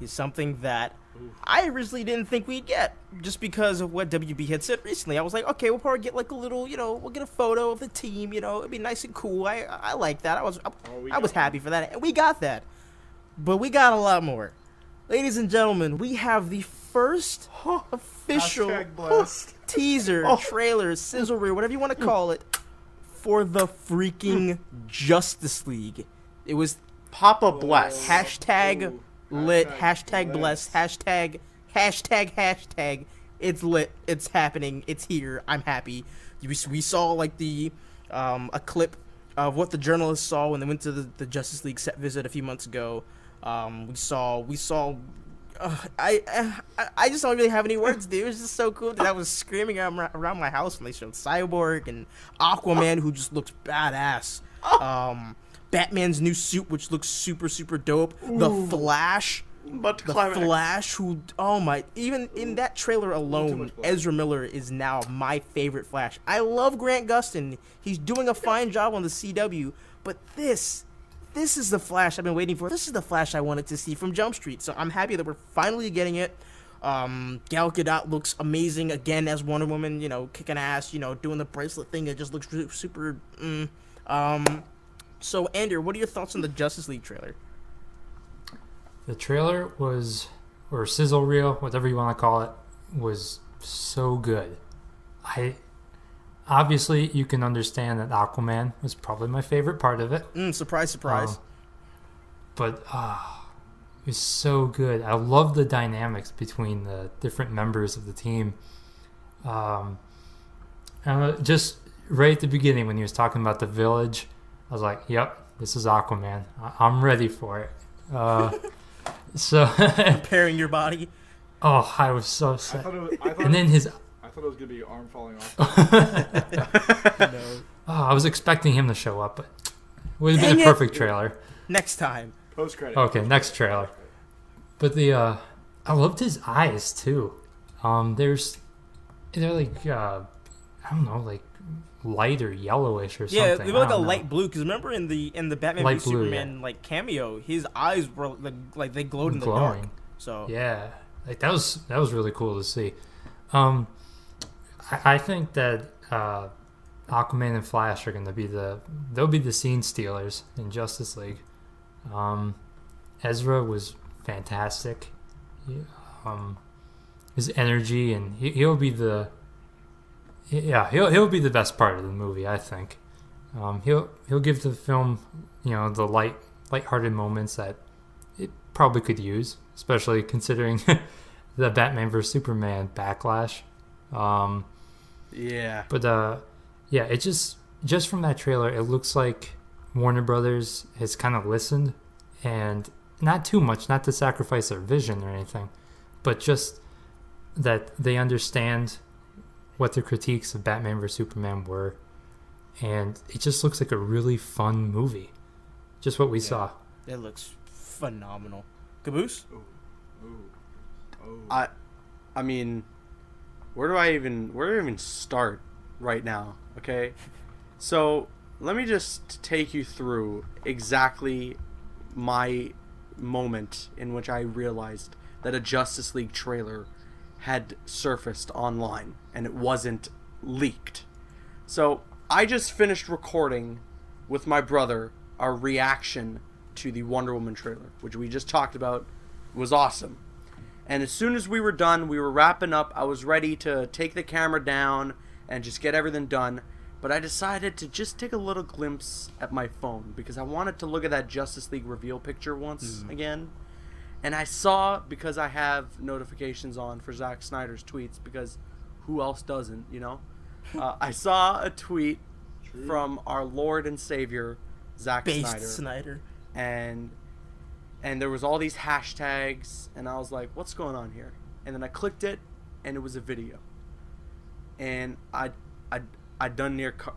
is something that I originally didn't think we'd get, just because of what WB had said recently. I was like, okay, we'll probably get like a little, we'll get a photo of the team, it'd be nice and cool. I like that. I was happy for that, and we got that. But we got a lot more. Ladies and gentlemen, we have the first official teaser, trailer, sizzle reel, whatever you want to call it, for the freaking Justice League. It was Papa bless. Hashtag lit, hashtag blessed, hashtag. It's lit, it's happening, it's here, I'm happy. We saw like a clip of what the journalists saw when they went to the Justice League set visit a few months ago. We saw. I just don't really have any words, dude. It was just so cool that I was screaming around my house when they showed Cyborg and Aquaman, who just looks badass. Batman's new suit, which looks super, super dope. Ooh. The Flash. Flash, who, even in that trailer alone, Ezra Miller is now my favorite Flash. I love Grant Gustin. He's doing a fine job on the CW, but this is the Flash I've been waiting for. This is the Flash I wanted to see from Jump Street, so I'm happy that we're finally getting it. Gal Gadot looks amazing again as Wonder Woman, kicking ass, doing the bracelet thing. It just looks super. So, Andrew, what are your thoughts on the Justice League trailer? The trailer or sizzle reel, whatever you want to call it, was so good. Obviously, you can understand that Aquaman was probably my favorite part of it. Surprise. But it was so good. I love the dynamics between the different members of the team. And just right at the beginning when he was talking about the village, I was like, yep, this is Aquaman. I'm ready for it. So preparing your body. Oh, I was so sad. And then his thought it was gonna be arm falling off. No. Oh, I was expecting him to show up, but it would have been Dang a it. perfect trailer. Next time. Post credit. Okay, next trailer. But I loved his eyes too. They're like I don't know, like light or yellowish or Yeah, something. they were like I a don't know. light blue. Because remember in the Batman Light v blue, Superman like cameo, his eyes were like they glowed in the dark. Glowing. So Yeah, like that was really cool to see. I think that Aquaman and Flash are going to be they'll be the scene stealers in Justice League. Ezra was fantastic. His energy, and he'll be he'll be the best part of the movie, I think. He'll give the film, the lighthearted moments that it probably could use, especially considering the Batman vs Superman backlash. Yeah. But it just from that trailer, it looks like Warner Brothers has kind of listened, and not too much, not to sacrifice their vision or anything, but just that they understand what the critiques of Batman vs Superman were, and it just looks like a really fun movie. Just what we saw. it looks phenomenal. Caboose? I mean, where do I even start right now? Okay, so let me just take you through exactly my moment in which I realized that a Justice League trailer had surfaced online and it wasn't leaked. So I just finished recording with my brother our reaction to the Wonder Woman trailer, which we just talked about. It was awesome. And as soon as we were done, we were wrapping up, I was ready to take the camera down and just get everything done. But I decided to just take a little glimpse at my phone because I wanted to look at that Justice League reveal picture once again. And I saw, because I have notifications on for Zack Snyder's tweets, because who else doesn't, I saw a tweet from our Lord and Savior, Zack Snyder. And there was all these hashtags, and I was like, what's going on here? And then I clicked it, and it was a video. And I got done near car,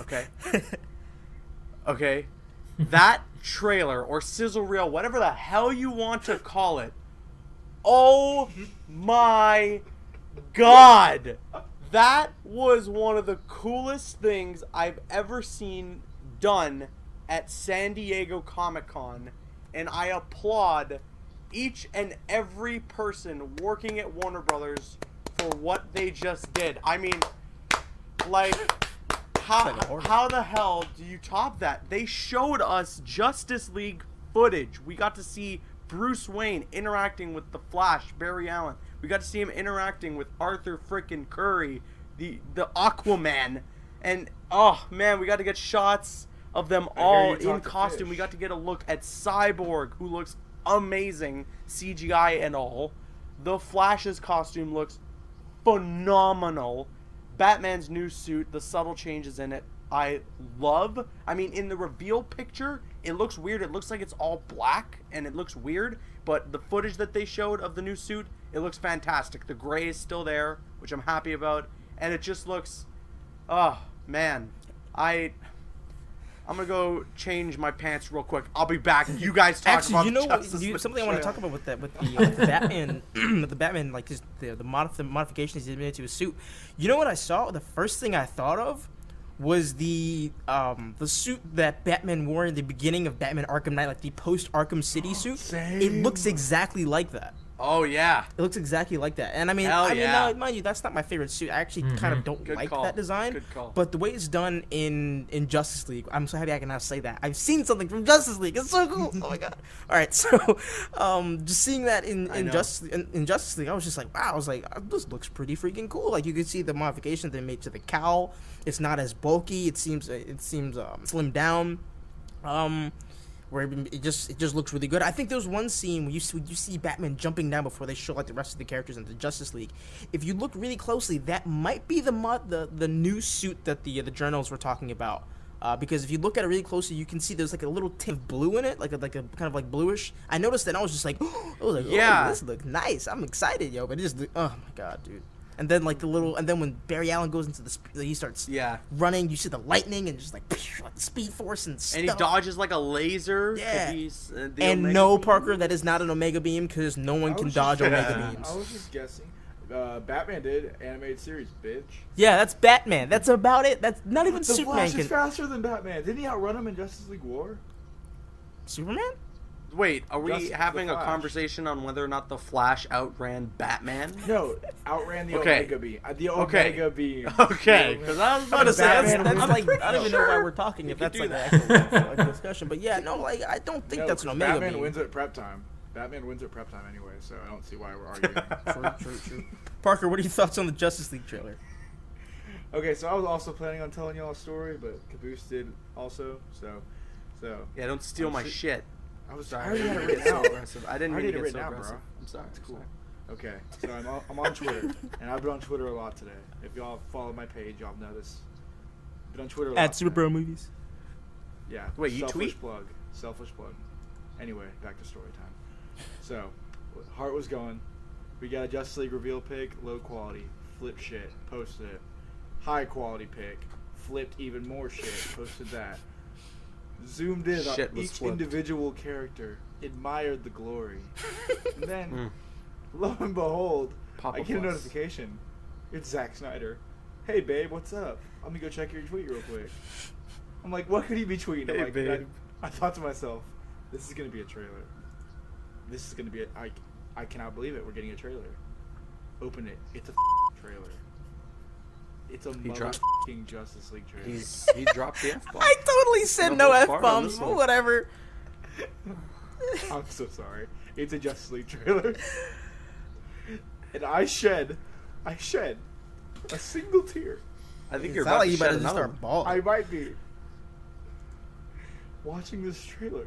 okay? Okay? That trailer, or sizzle reel, whatever the hell you want to call it, oh my god! That was one of the coolest things I've ever seen done at San Diego Comic-Con, and I applaud each and every person working at Warner Brothers for what they just did. I mean, like, how the hell do you top that? They showed us Justice League footage. We got to see Bruce Wayne interacting with the Flash, Barry Allen. We got to see him interacting with Arthur frickin' Curry, the Aquaman. And, oh, man, we got to get shots of them all in costume. We got to get a look at Cyborg, who looks amazing, CGI and all. The Flash's costume looks phenomenal. Batman's new suit, the subtle changes in it, I love. I mean, in the reveal picture, it looks weird. It looks like it's all black, and it looks weird. But the footage that they showed of the new suit, it looks fantastic. The gray is still there, which I'm happy about. And it just looks... Oh, man. I'm gonna go change my pants real quick. I'll be back. You guys talk Actually, about something I want to talk about with the Batman, the Batman, like the modifications he made to his suit. You know what I saw? The first thing I thought of was the suit that Batman wore in the beginning of Batman Arkham Knight, like the post Arkham City suit. Same. It looks exactly like that. Oh, yeah. It looks exactly like that. And I mean, now, mind you, that's not my favorite suit. I actually kind of don't like that design. Good call. But the way it's done in Justice League, I'm so happy I can now say that. I've seen something from Justice League. It's so cool. Oh my god. All right, so just seeing that in Justice League, I was just like, wow. I was like, this looks pretty freaking cool. Like, you can see the modification they made to the cowl. It's not as bulky. It seems slimmed down. Where it just looks really good. I think there's one scene where you see Batman jumping down before they show like the rest of the characters in the Justice League. If you look really closely, that might be the new suit that the journals were talking about. Because if you look at it really closely, you can see there's like a little tint of blue in it, like a kind of like bluish. I noticed that and I was just like, oh, this looks nice. I'm excited, yo. But it just, oh my god, dude. And then like and then when Barry Allen goes into he starts running. You see the lightning and just like the Speed Force and stuff. And he dodges like a laser. Yeah. And no, Parker, that is not an Omega Beam because no one can dodge Omega Beams. I was just guessing. Batman did animated series, bitch. Yeah, that's Batman. That's about it. That's not even The Superman. Flash is faster than Batman. Didn't he outrun him in Justice League War? Superman? Wait, are we Just having the a Flash. conversation on whether or not the Flash outran Batman? No, outran the Okay. Omega Beam. The Okay. Omega Beam. Okay, because I was about to That's, say Batman that's wins. like I don't even know why we're talking if that's do like that. an actual like, discussion. But yeah, no, like I don't think No, that's an 'cause Omega Batman Beam. wins at prep time. Batman wins at prep time anyway, so I don't see why we're arguing. True. Parker, what are your thoughts on the Justice League trailer? Okay, so I was also planning on telling y'all a story, but Caboose did also. So Yeah, don't steal my shit. I was Sorry, I already had it I written didn't out. get so aggressive. I didn't I mean did to it get written so out, aggressive. bro. I'm sorry. It's cool. Sorry. Okay, so I'm on Twitter, and I've been on Twitter a lot today. If y'all follow my page, y'all know this. Been on Twitter a lot At today. SuperBroMovies. Yeah. Wait, you selfish tweet? plug. Selfish plug. Anyway, back to story time. So, Heart was going. We got a Justice League reveal pic, low quality, flip shit, posted it. High quality pic, flipped even more shit, posted that. Zoomed in on Shit was each flipped. individual character, admired the glory. And then, lo and behold, Papa I get a Plus. notification. It's Zack Snyder. Hey babe, what's up? Let me go check your tweet real quick. I'm like, what could he be tweeting? I'm Hey, like, babe. I thought to myself, this is gonna be a trailer. This is gonna be I cannot believe it. We're getting a trailer. Open it. It's a trailer. It's a dropped- motherfucking Justice League trailer. He dropped the F bomb. I totally said No no holds F barred on bombs, this but one. whatever. I'm so sorry. It's a Justice League trailer. And I shed a single tear. I think It's you're not about like to you shed better just another start one. balling. I might be. Watching this trailer.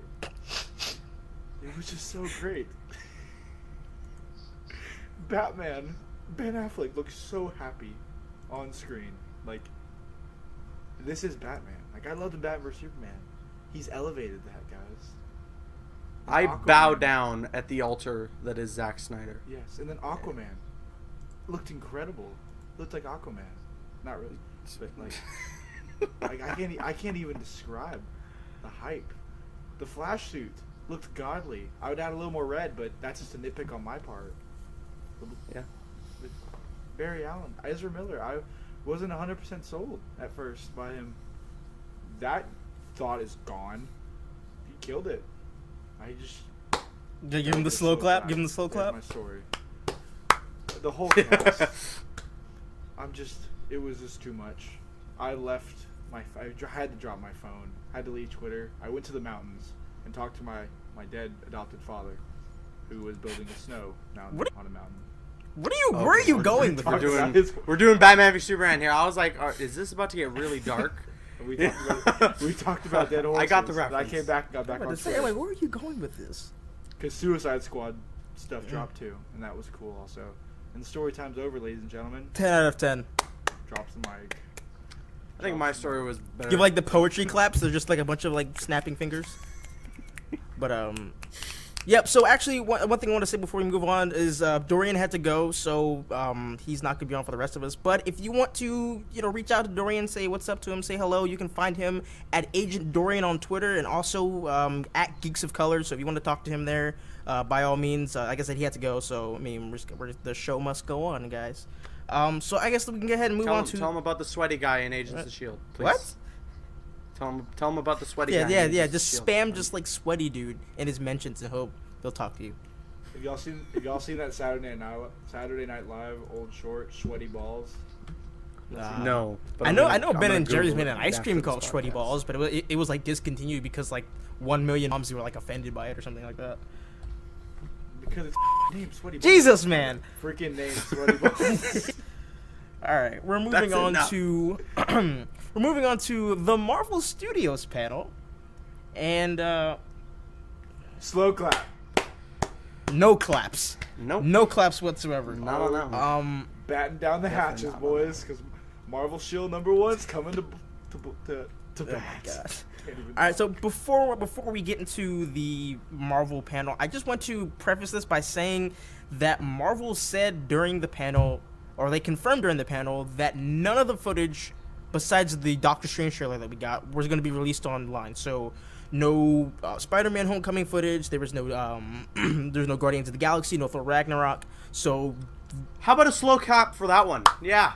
It was just so great. Batman, Ben Affleck looks so happy on screen. Like, this is Batman. Like, I love the Batman vs Superman. He's elevated that, guys. I Aquaman. bow down at the altar that is Zack Snyder. Yes, and then Aquaman looked incredible. Looked like Aquaman. Not really, but like, I can't even describe the hype. The Flash suit looked godly. I would add a little more red, but that's just a nitpick on my part. Yeah. But Barry Allen, Ezra Miller, I wasn't 100% sold at first by him. That thought is gone. He killed it. I just Give him the slow clap. Give him the slow There's clap. my story. The whole cast. It was just too much. I left I had to drop my phone. I had to leave Twitter. I went to the mountains and talked to my dead adopted father, who was building a snow mountain What? on a mountain. Where are you going with we're this? doing- We're doing Batman v Superman here. I was like, is this about to get really dark? And we talked about dead horses. I got the and I reference. came back and got back I'm about on to say, Twitter. like, where are you going with this? Because Suicide Squad stuff dropped too, and that was cool also. And the story time's over, ladies and gentlemen. 10 out of 10. Drops the mic. I think my story was better. Give like the poetry claps. They're just like a bunch of like snapping fingers. But yep. So actually, one thing I want to say before we move on is Dorian had to go, so he's not gonna be on for the rest of us. But if you want to, reach out to Dorian, say what's up to him, say hello, you can find him at Agent Dorian on Twitter and also at Geeks of Color. So if you want to talk to him there, by all means. Like I said, he had to go, so I mean, the show must go on, guys. So I guess we can go ahead and move on to. Tell him about the sweaty guy in Agents of S.H.I.E.L.D., please. What? Tell him about the sweaty guy. Yeah. in Agents of Just S.H.I.E.L.D. spam just like sweaty dude in his mentions and hope he'll talk to you. Have y'all seen that Saturday Night Live old short Sweaty Balls? No. But I I'm know. gonna- I know. I'm Ben gonna and Jerry's Google made an it ice after cream this called Sweaty podcast. Balls, but it was like discontinued because like 1 million moms were like offended by it or something like that. Because it's named Sweaty Balls. Jesus, man. Freaking named Sweaty Balls. All right, we're moving That's on enough. to the Marvel Studios panel, and Slow clap. no claps, Nope. no claps whatsoever. Not on that one. Batting down the Definitely hatches, not on boys, because Marvel Shield #1's coming to Oh my bat. God. Can't even All right, so before we get into the Marvel panel, I just want to preface this by saying that Marvel said during the panel or they confirmed during the panel, that none of the footage besides the Doctor Strange trailer that we got was going to be released online. So no Spider-Man Homecoming footage. There was no there's no Guardians of the Galaxy, no Thor Ragnarok. So How about a slow clap for that one? Yeah.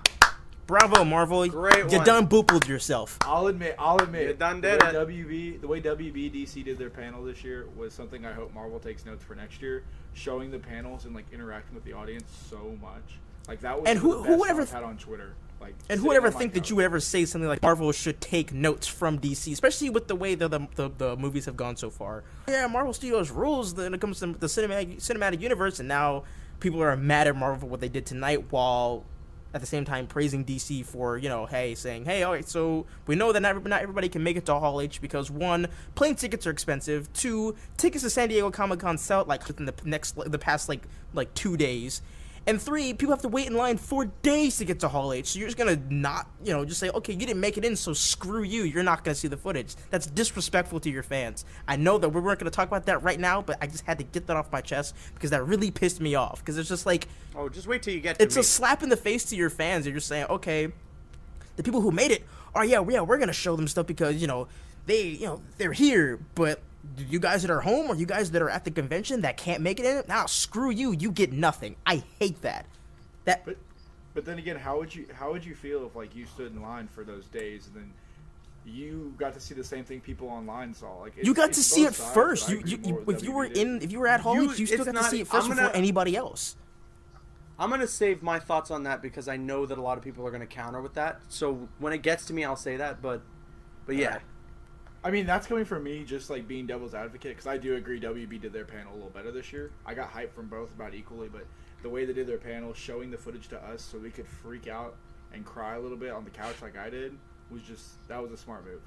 bravo, Marvel. Great You one. done boopled yourself. I'll admit. You done the did way it. The way WB DC did their panel this year was something I hope Marvel takes notes for next year. Showing the panels and like interacting with the audience so much. Like that was And some of the who best would ever I've had on Twitter. Like, And who sitting would ever on my think that couch. you would ever say something like Marvel should take notes from DC, especially with the way the movies have gone so far? Yeah, Marvel Studios rules when it comes to the cinematic universe, and now people are mad at Marvel for what they did tonight, while at the same time praising DC for, saying, hey, all right, so we know that not everybody can make it to Hall H because, one, plane tickets are expensive, two, tickets to San Diego Comic-Con sell like within the past 2 days. And three, people have to wait in line 4 days to get to Hall H. So you're just going to not, just say, okay, you didn't make it in, so screw you. You're not going to see the footage. That's disrespectful to your fans. I know that we weren't going to talk about that right now, but I just had to get that off my chest because that really pissed me off. Because it's just like... Oh, just wait till you get to It's me. a slap in the face to your fans. You're just saying, okay, the people who made it, we're going to show them stuff because, they're here, but... You guys that are home or you guys that are at the convention that can't make it in, now screw you. You get nothing. I hate that. But then again, how would you feel if like you stood in line for those days and then you got to see the same thing people online saw? Like you got to see it both sides, first. but I agree more with If you WB were at Hall H, you still it's got to not- see it first I'm before gonna- anybody else. I'm going to save my thoughts on that because I know that a lot of people are going to counter with that. So when it gets to me, I'll say that. But yeah. I mean, that's coming from me just like being devil's advocate because I do agree WB did their panel a little better this year. I got hyped from both about equally, but the way they did their panel, showing the footage to us so we could freak out and cry a little bit on the couch like I did, that was a smart move.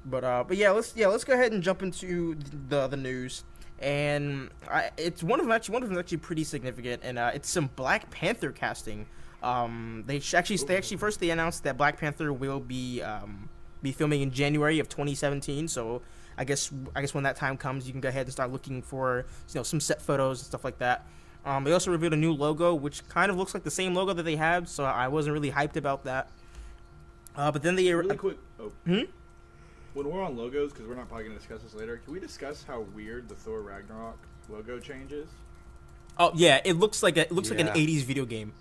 But yeah, let's go ahead and jump into the news. And it's one of them actually pretty significant, and it's some Black Panther casting. They announced that Black Panther will be filming in January of 2017. So I guess when that time comes, you can go ahead and start looking for some set photos and stuff like that. They also revealed a new logo, which kind of looks like the same logo that they had, so I wasn't really hyped about that. But then they Really quick. When we're on logos, because we're not probably going to discuss this later, can we discuss how weird the Thor Ragnarok logo change is? Oh yeah, it looks like an Yeah. 80s video game.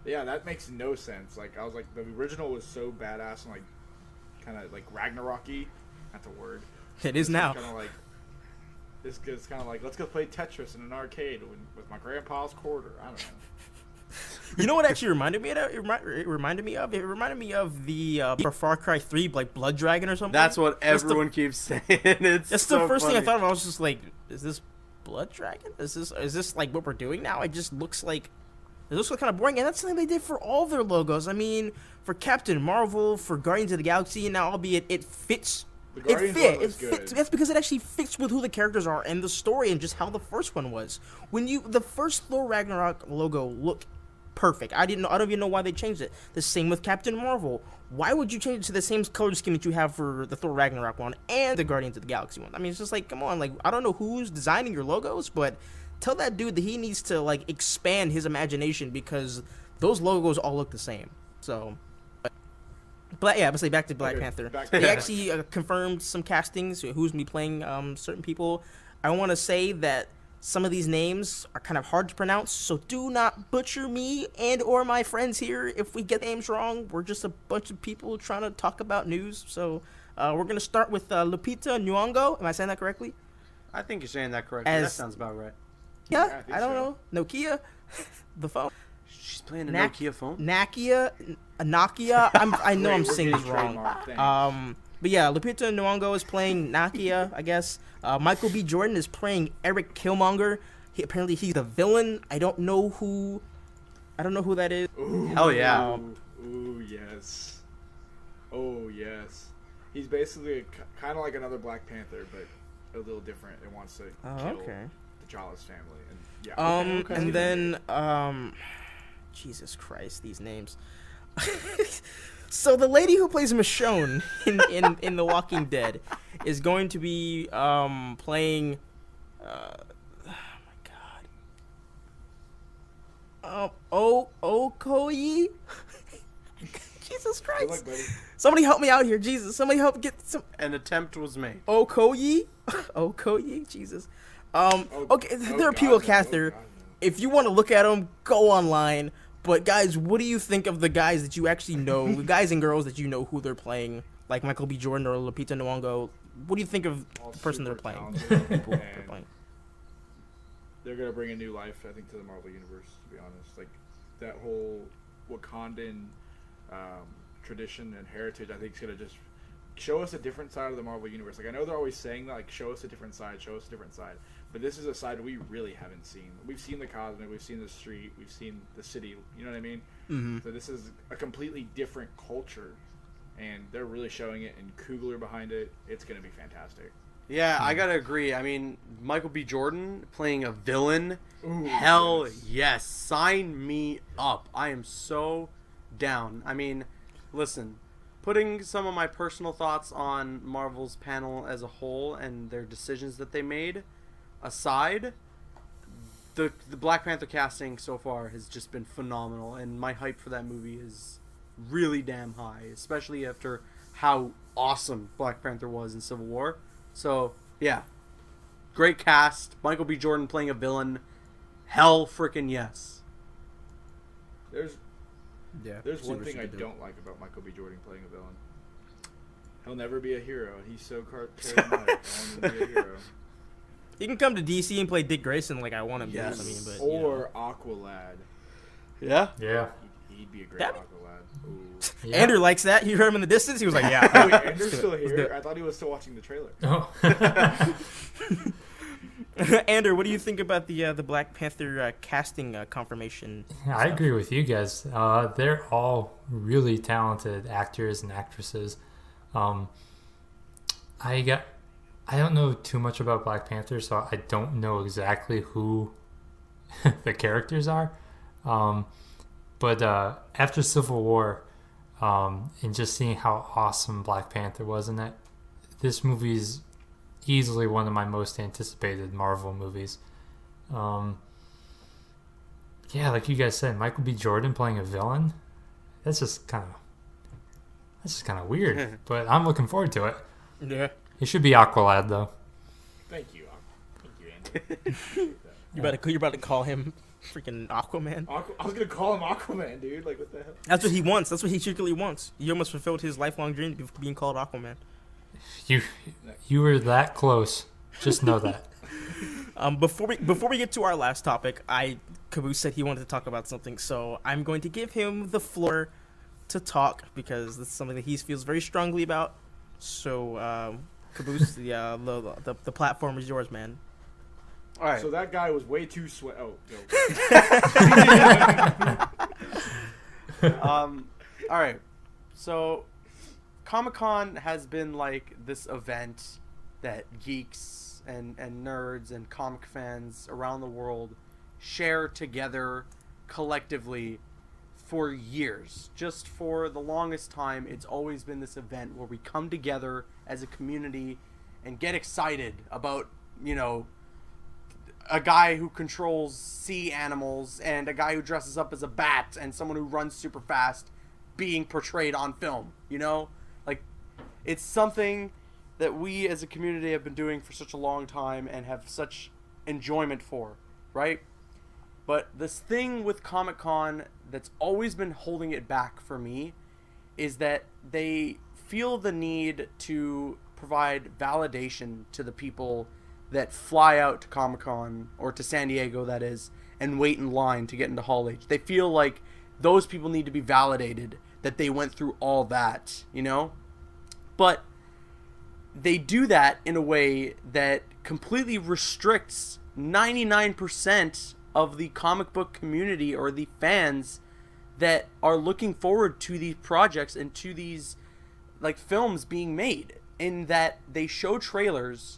Yeah, that makes no sense. Like I was like, the original was so badass and like kind of like Ragnarok-y. That's a word. It is now. Kind of like this is kind of like let's go play Tetris in an arcade with my grandpa's quarter. I don't know. You know what actually reminded me of? It reminded me of the Far Cry 3 like Blood Dragon or something. That's what everyone keeps saying. It's That's so the first thing I funny. thought of. I was just like, is this Blood Dragon? Is this like what we're doing now? It looks kind of boring, and that's something they did for all their logos. I mean, for Captain Marvel, for Guardians of the Galaxy, and now albeit it fits. The It Guardians fit. one It was good. fits. That's because it actually fits with who the characters are and the story and just how the first one was. The first Thor Ragnarok logo looked perfect. I don't even know why they changed it. The same with Captain Marvel. Why would you change it to the same color scheme that you have for the Thor Ragnarok one and the Guardians of the Galaxy one? I mean, it's just like, come on. Like, I don't know who's designing your logos, but tell that dude that he needs to like expand his imagination because those logos all look the same. So. But yeah, let's say back to Black Panther. They actually confirmed some castings, who's going to be playing certain people. I want to say that some of these names are kind of hard to pronounce, so do not butcher me and or my friends here if we get names wrong. We're just a bunch of people trying to talk about news. So we're going to start with Lupita Nyong'o. Am I saying that correctly? I think you're saying that correctly. That sounds about right. Yeah, I think I don't so. know. Nokia, the phone. She's playing a Nak- Nokia phone. Nokia. I know I'm We're saying this getting wrong. trademarked, thanks. But yeah, Lupita Nyong'o is playing Nakia, I guess. Michael B. Jordan is playing Eric Killmonger. Apparently he's the villain. I don't know who that is. Ooh, Hell yeah. Ooh, yes. Oh, yes. He's basically kind of like another Black Panther, but a little different. It wants to kill T'Challa's family. And yeah. And then Jesus Christ, these names. So the lady who plays Michonne in The Walking Dead is going to be playing. Oh my Okoye. Jesus Good Christ! luck, buddy. Somebody help me out here, Jesus! Somebody help get some An attempt was made. Okoye. Okoye, Jesus. Okay, there are God, people no. cast Oh, there. God, no. If you want to look at them, go online. But guys, what do you think of the guys that you actually know, the guys and girls that you know who they're playing, like Michael B. Jordan or Lupita Nyong'o? What do you think of All the person they're super playing? talented, People they're and playing. they're gonna bring a new life, I think, to the Marvel universe. To be honest, like that whole Wakandan tradition and heritage, I think, is gonna just show us a different side of the Marvel universe. Like I know they're always saying that, like, show us a different side, show us a different side. But this is a side we really haven't seen. We've seen the cosmic, we've seen the street, we've seen the city. You know what I mean? Mm-hmm. So this is a completely different culture, and they're really showing it. And Coogler behind it, it's gonna be fantastic. Yeah, I gotta agree. I mean, Michael B. Jordan playing a villain. Ooh, Hell yes. yes. Sign me up. I am so down. I mean, listen, putting some of my personal thoughts on Marvel's panel as a whole and their decisions that they made aside, the Black Panther casting so far has just been phenomenal, and my hype for that movie is really damn high, especially after how awesome Black Panther was in Civil War. So, yeah. Great cast. Michael B. Jordan playing a villain. Hell freaking yes. There's Yeah. one thing I don't like about Michael B. Jordan playing a villain. He'll never be a hero. He's so charismatic. I want him to be a hero. He can come to DC and play Dick Grayson like I want him Yes. to. I mean, but Or Aqualad. Yeah? Yeah. He'd be a great That'd Aqualad. Ooh. Yeah. Andrew likes that. He heard him in the distance. He was like, "Yeah." Oh, wait, Andrew's Let's do still it. Let's do here? it. I thought he was still watching the trailer. Oh. Andrew, what do you think about the Black Panther casting confirmation? I agree with you guys. They're all really talented actors and actresses. I don't know too much about Black Panther, so I don't know exactly who the characters are. But after Civil War, and just seeing how awesome Black Panther was in it, this movie's easily one of my most anticipated Marvel movies. Yeah, like you guys said, Michael B. Jordan playing a villain. That's just kind of weird. But I'm looking forward to it. Yeah. It should be Aqualad though. Thank you, Andrew. You're about to call him freaking Aquaman. I was gonna call him Aquaman, dude. Like, what the hell? That's what he wants. That's what he secretly wants. He almost fulfilled his lifelong dream of being called Aquaman. You were that close. Just know that. Before we get to our last topic, Caboose said he wanted to talk about something, so I'm going to give him the floor to talk because this is something that he feels very strongly about. So, Caboose, the platform is yours, man. All right. So that guy was way too sweat. Oh, no. All right. So, Comic-Con has been like this event that geeks and nerds and comic fans around the world share together collectively for years. Just for the longest time, it's always been this event where we come together as a community and get excited about, a guy who controls sea animals and a guy who dresses up as a bat and someone who runs super fast being portrayed on film, Like, it's something that we as a community have been doing for such a long time and have such enjoyment for, right? But this thing with Comic-Con that's always been holding it back for me is that they feel the need to provide validation to the people that fly out to Comic-Con, or to San Diego, that is, and wait in line to get into Hall H. They feel like those people need to be validated that they went through all that, But they do that in a way that completely restricts 99% of the comic book community or the fans that are looking forward to these projects and to these films being made, in that they show trailers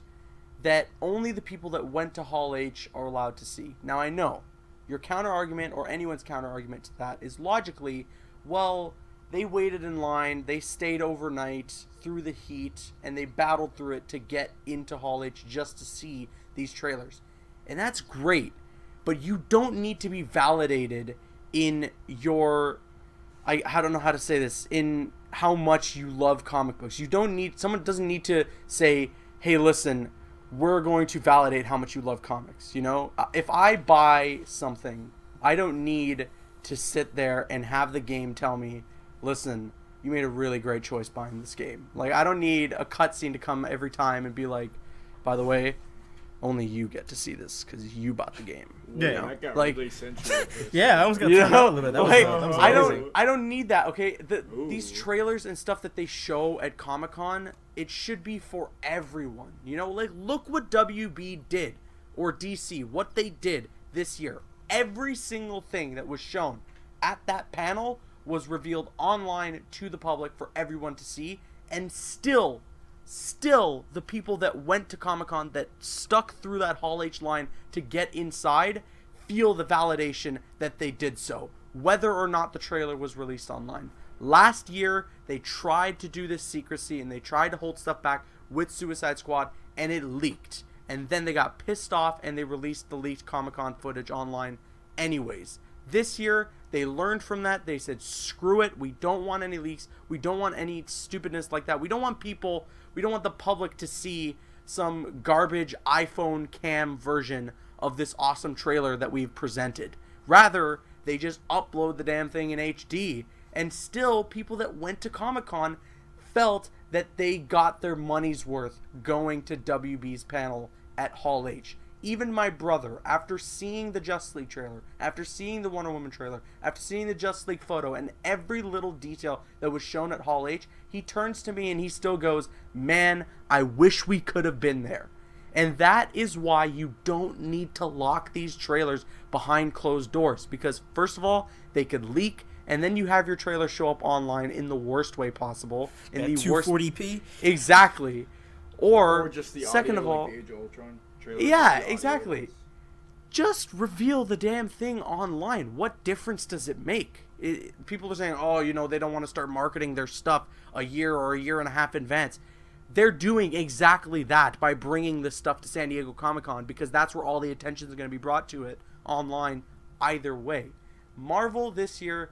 that only the people that went to Hall H are allowed to see. Now, I know your counter argument, or anyone's counter argument to that, is logically, well, they waited in line, they stayed overnight through the heat, and they battled through it to get into Hall H just to see these trailers. And that's great. but you don't need to be validated in your, I don't know how to say this, in how much you love comic books. Someone doesn't need to say, hey, listen, we're going to validate how much you love comics. If I buy something, I don't need to sit there and have the game tell me, listen, you made a really great choice buying this game. Like, I don't need a cutscene to come every time and be like, by the way, only you get to see this because you bought the game. Yeah. That got Like- really sensual. Yeah, I was gonna turn up a little bit. That was, Like, that was I amazing. don't need that. Okay, these Ooh. trailers and stuff that they show at Comic-Con, it should be for everyone. Like, look what WB did, or DC, what they did this year. Every single thing that was shown at that panel was revealed online to the public for everyone to see, and still the people that went to Comic-Con, that stuck through that Hall H line to get inside, feel the validation that they did so, whether or not the trailer was released online. Last year, they tried to do this secrecy, and they tried to hold stuff back with Suicide Squad, and it leaked. And then they got pissed off, and they released the leaked Comic-Con footage online anyways. This year, they learned from that. They said, screw it. We don't want any leaks. We don't want any stupidness like that. We don't want the public to see some garbage iPhone cam version of this awesome trailer that we've presented. Rather, they just upload the damn thing in HD. And still, people that went to Comic-Con felt that they got their money's worth going to WB's panel at Hall H. Even my brother, after seeing the Justice League trailer, after seeing the Wonder Woman trailer, after seeing the Justice League photo, and every little detail that was shown at Hall H, he turns to me and he still goes, man, I wish we could have been there. And that is why you don't need to lock these trailers behind closed doors. Because first of all, they could leak, and then you have your trailer show up online in the worst way possible. In At the worst 240p. Exactly. Or just the second audio, of all, like the Age of Ultron trailer. yeah, The audio exactly. was- Just reveal the damn thing online. What difference does it make? People are saying, oh, they don't want to start marketing their stuff a year or a year and a half in advance. They're doing exactly that by bringing this stuff to San Diego Comic-Con, because that's where all the attention is going to be brought to it online either way. Marvel this year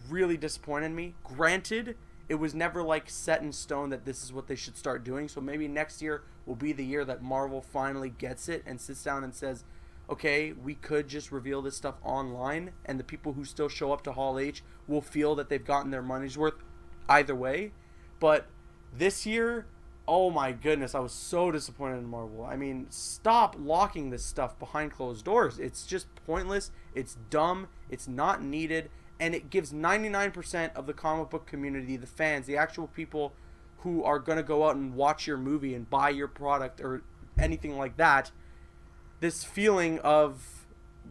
really disappointed me. Granted, it was never like set in stone that this is what they should start doing, so maybe next year will be the year that Marvel finally gets it and sits down and says, okay, we could just reveal this stuff online, and the people who still show up to Hall H will feel that they've gotten their money's worth either way. But this year, oh my goodness, I was so disappointed in Marvel. I mean, stop locking this stuff behind closed doors. It's just pointless, it's dumb, it's not needed, and it gives 99% of the comic book community, the fans, the actual people who are going to go out and watch your movie and buy your product or anything like that, this feeling of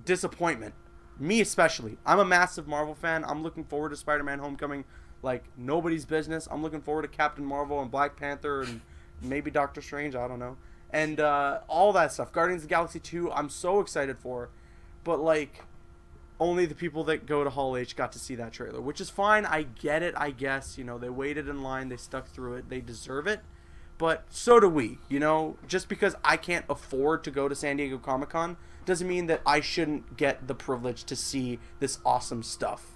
disappointment. Me especially. I'm a massive Marvel fan. I'm looking forward to Spider-Man Homecoming like nobody's business. I'm looking forward to Captain Marvel and Black Panther and maybe Doctor Strange. I don't know. And all that stuff. Guardians of the Galaxy 2, I'm so excited for. But, like, only the people that go to Hall H got to see that trailer, which is fine. I get it, I guess. They waited in line. They stuck through it. They deserve it. But so do we, Just because I can't afford to go to San Diego Comic-Con doesn't mean that I shouldn't get the privilege to see this awesome stuff.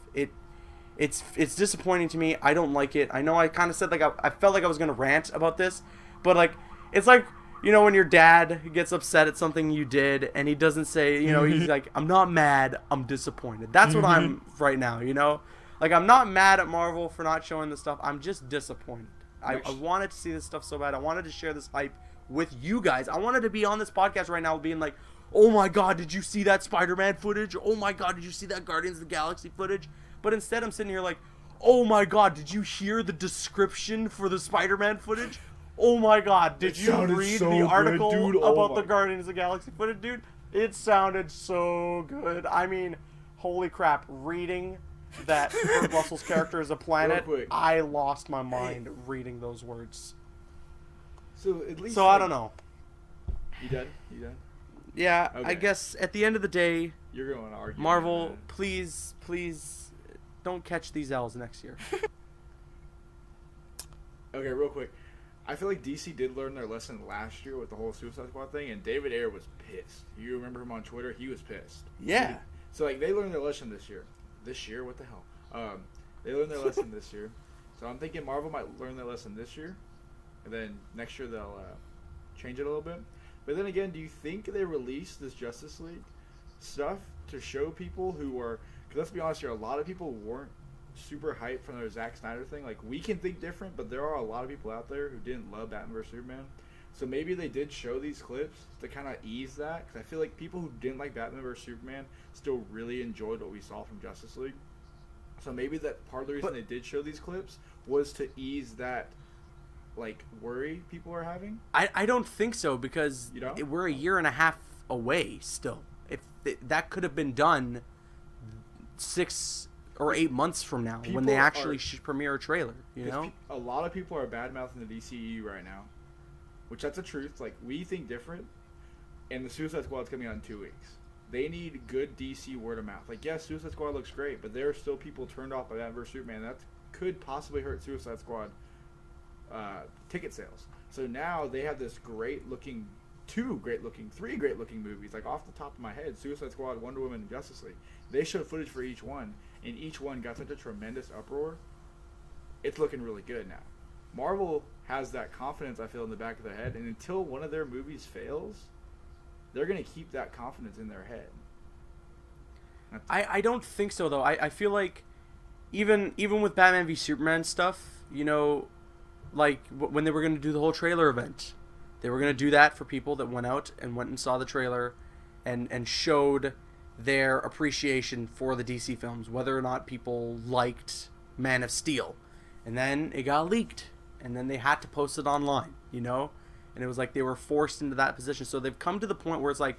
It's disappointing to me. I don't like it. I know I kind of said, like, I felt like I was going to rant about this, but, like, it's like, when your dad gets upset at something you did and he doesn't say, he's like, I'm not mad, I'm disappointed. That's what I'm right now, Like, I'm not mad at Marvel for not showing this stuff. I'm just disappointed. I wanted to see this stuff so bad. I wanted to share this hype with you guys. I wanted to be on this podcast right now being like, oh my god, did you see that Spider-Man footage? Oh my god, did you see that Guardians of the Galaxy footage? But instead I'm sitting here like, oh my god, did you hear the description for the Spider-Man footage? Oh my god, did you read the article about the Guardians of the Galaxy footage, dude? It sounded so good. I mean, holy crap, reading that Kurt Russell's character is a planet, I lost my mind reading those words. So at least. So I don't know. You done? Yeah, Okay. I guess at the end of the day, You're going to argue. Marvel, man. please don't catch these L's next year. Okay, real quick. I feel like DC did learn their lesson last year with the whole Suicide Squad thing, and David Ayer was pissed. You remember him on Twitter? He was pissed. Yeah. So like they learned their lesson this year. This year? What the hell? They learned their lesson this year. So I'm thinking Marvel might learn their lesson this year, and then next year they'll change it a little bit. But then again, do you think they released this Justice League stuff to show people who were? Because let's be honest here, a lot of people weren't super hyped from their Zack Snyder thing. Like, we can think different, but there are a lot of people out there who didn't love Batman vs Superman. So maybe they did show these clips to kind of ease that, because I feel like people who didn't like Batman vs Superman still really enjoyed what we saw from Justice League. So maybe that part of the reason they did show these clips was to ease that, like, worry people are having. I don't think so, because You don't? we're a year and a half away still. If that could have been done 6 or 8 months from now, when they People actually are- premiere a trailer, you 'Cause know? a lot of people are bad-mouthing the DCEU right now, which that's the truth. Like, we think different, and the Suicide Squad's coming out in 2 weeks. They need good DC word of mouth. Like, yes, Suicide Squad looks great, but there are still people turned off by Batman vs Superman. That could possibly hurt Suicide Squad ticket sales. So now they have this three great-looking movies. Like, off the top of my head, Suicide Squad, Wonder Woman, and Justice League. They showed footage for each one, and each one got such a tremendous uproar. It's looking really good now. Marvel has that confidence, I feel, in the back of their head, and until one of their movies fails, they're going to keep that confidence in their head. I don't think so, though. I feel like even with Batman v Superman stuff, you know, like when they were going to do the whole trailer event, they were going to do that for people that went out and saw the trailer and showed their appreciation for the DC films, whether or not people liked Man of Steel. And then it got leaked, and then they had to post it online, you know? And it was like they were forced into that position. So they've come to the point where it's like,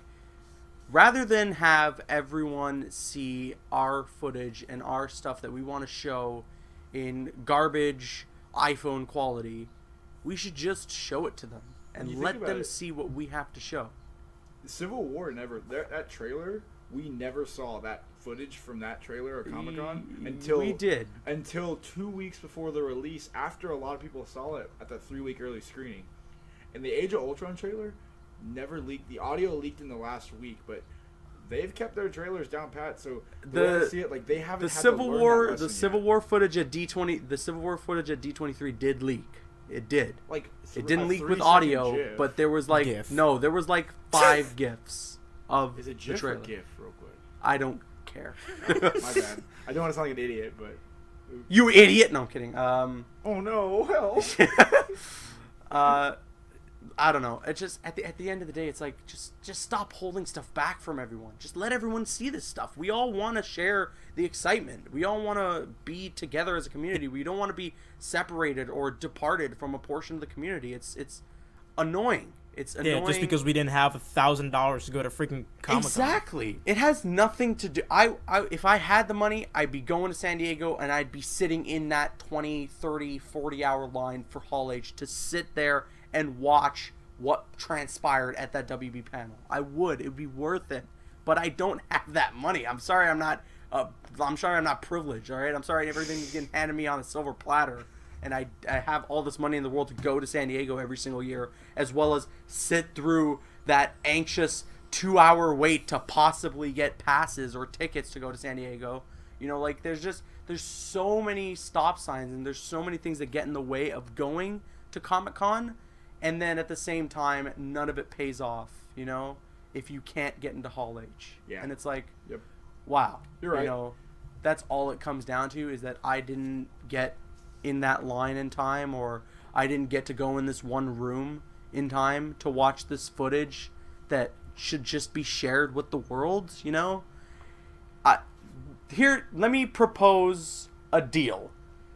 rather than have everyone see our footage and our stuff that we want to show in garbage iPhone quality, we should just show it to them and You let think them about it. see what we have to show. Civil War that trailer, we never saw that footage from that trailer or Comic-Con until we did. Until 2 weeks before the release, after a lot of people saw it at that 3-week early screening. And the Age of Ultron trailer never leaked. The audio leaked in the last week, but they've kept their trailers down pat. So the see it, like, they haven't. The had Civil to learn War, that lesson the Civil yet. War footage at D23 did leak. It did. Like, It didn't a leak with 3-second audio, GIF. but there was like GIF. no, there was like 5 gifs of Is it the GIF or trailer. GIF, real quick? I don't care. My bad. I don't want to sound like an idiot, but You idiot! No, I'm kidding. oh no, help! I don't know. It's just at the end of the day, it's like just stop holding stuff back from everyone. Just let everyone see this stuff. We all want to share the excitement. We all want to be together as a community. We don't want to be separated or departed from a portion of the community. It's annoying. It's annoying. Yeah, just because we didn't have $1,000 to go to freaking Comic-Con. Exactly. It has nothing to do. If I had the money, I'd be going to San Diego and I'd be sitting in that 20, 30, 40 hour line for Hall H to sit there and watch what transpired at that WB panel. I would. It would be worth it. But I don't have that money. I'm sorry I'm not privileged, all right? I'm sorry everything's getting handed me on a silver platter. And I have all this money in the world to go to San Diego every single year, as well as sit through that anxious 2-hour wait to possibly get passes or tickets to go to San Diego. You know, like, there's so many stop signs and there's so many things that get in the way of going to Comic-Con, and then at the same time, none of it pays off, you know, if you can't get into Hall H. Yeah. And it's like, Yep. wow. You're right. You know, that's all it comes down to, is that I didn't get in that line in time, or I didn't get to go in this one room in time to watch this footage that should just be shared with the world, you know? Here, let me propose a deal.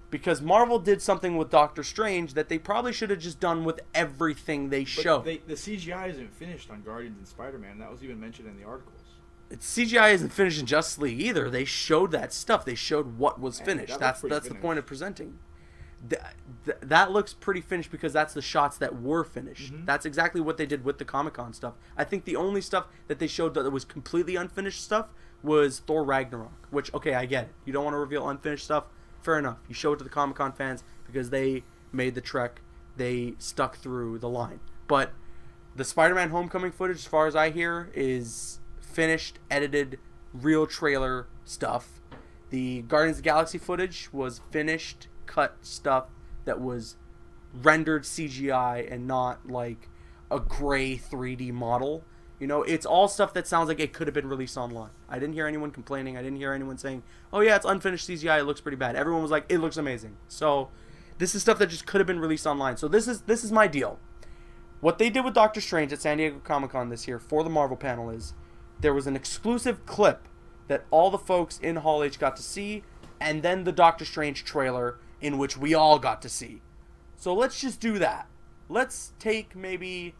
Because Marvel did something with Doctor Strange that they probably should have just done with everything they But show. the CGI isn't finished on Guardians and Spider-Man. That was even mentioned in the articles. CGI isn't finished in Justice League either. They showed that stuff. They showed what was Yeah, finished. that looks pretty That's the finished. point of presenting. That looks pretty finished because that's the shots that were finished. Mm-hmm. That's exactly what they did with the Comic-Con stuff. I think the only stuff that they showed that was completely unfinished stuff was Thor Ragnarok, which, okay, I get it. You don't want to reveal unfinished stuff. Fair enough. You show it to the Comic-Con fans because they made the trek they stuck through the line. But the Spider-Man Homecoming footage, as far as I hear, is finished, edited, real trailer stuff. The Guardians of the Galaxy footage was finished, cut stuff that was rendered CGI and not like a gray 3D model. You know, it's all stuff that sounds like it could have been released online. I didn't hear anyone complaining. I didn't hear anyone saying, oh yeah, it's unfinished CGI, it looks pretty bad. Everyone was like, it looks amazing. So this is stuff that just could have been released online. So this is my deal. What they did with Doctor Strange at San Diego Comic-Con this year for the Marvel panel is there was an exclusive clip that all the folks in Hall H got to see, and then the Doctor Strange trailer in which we all got to see. So let's just do that. Let's take maybe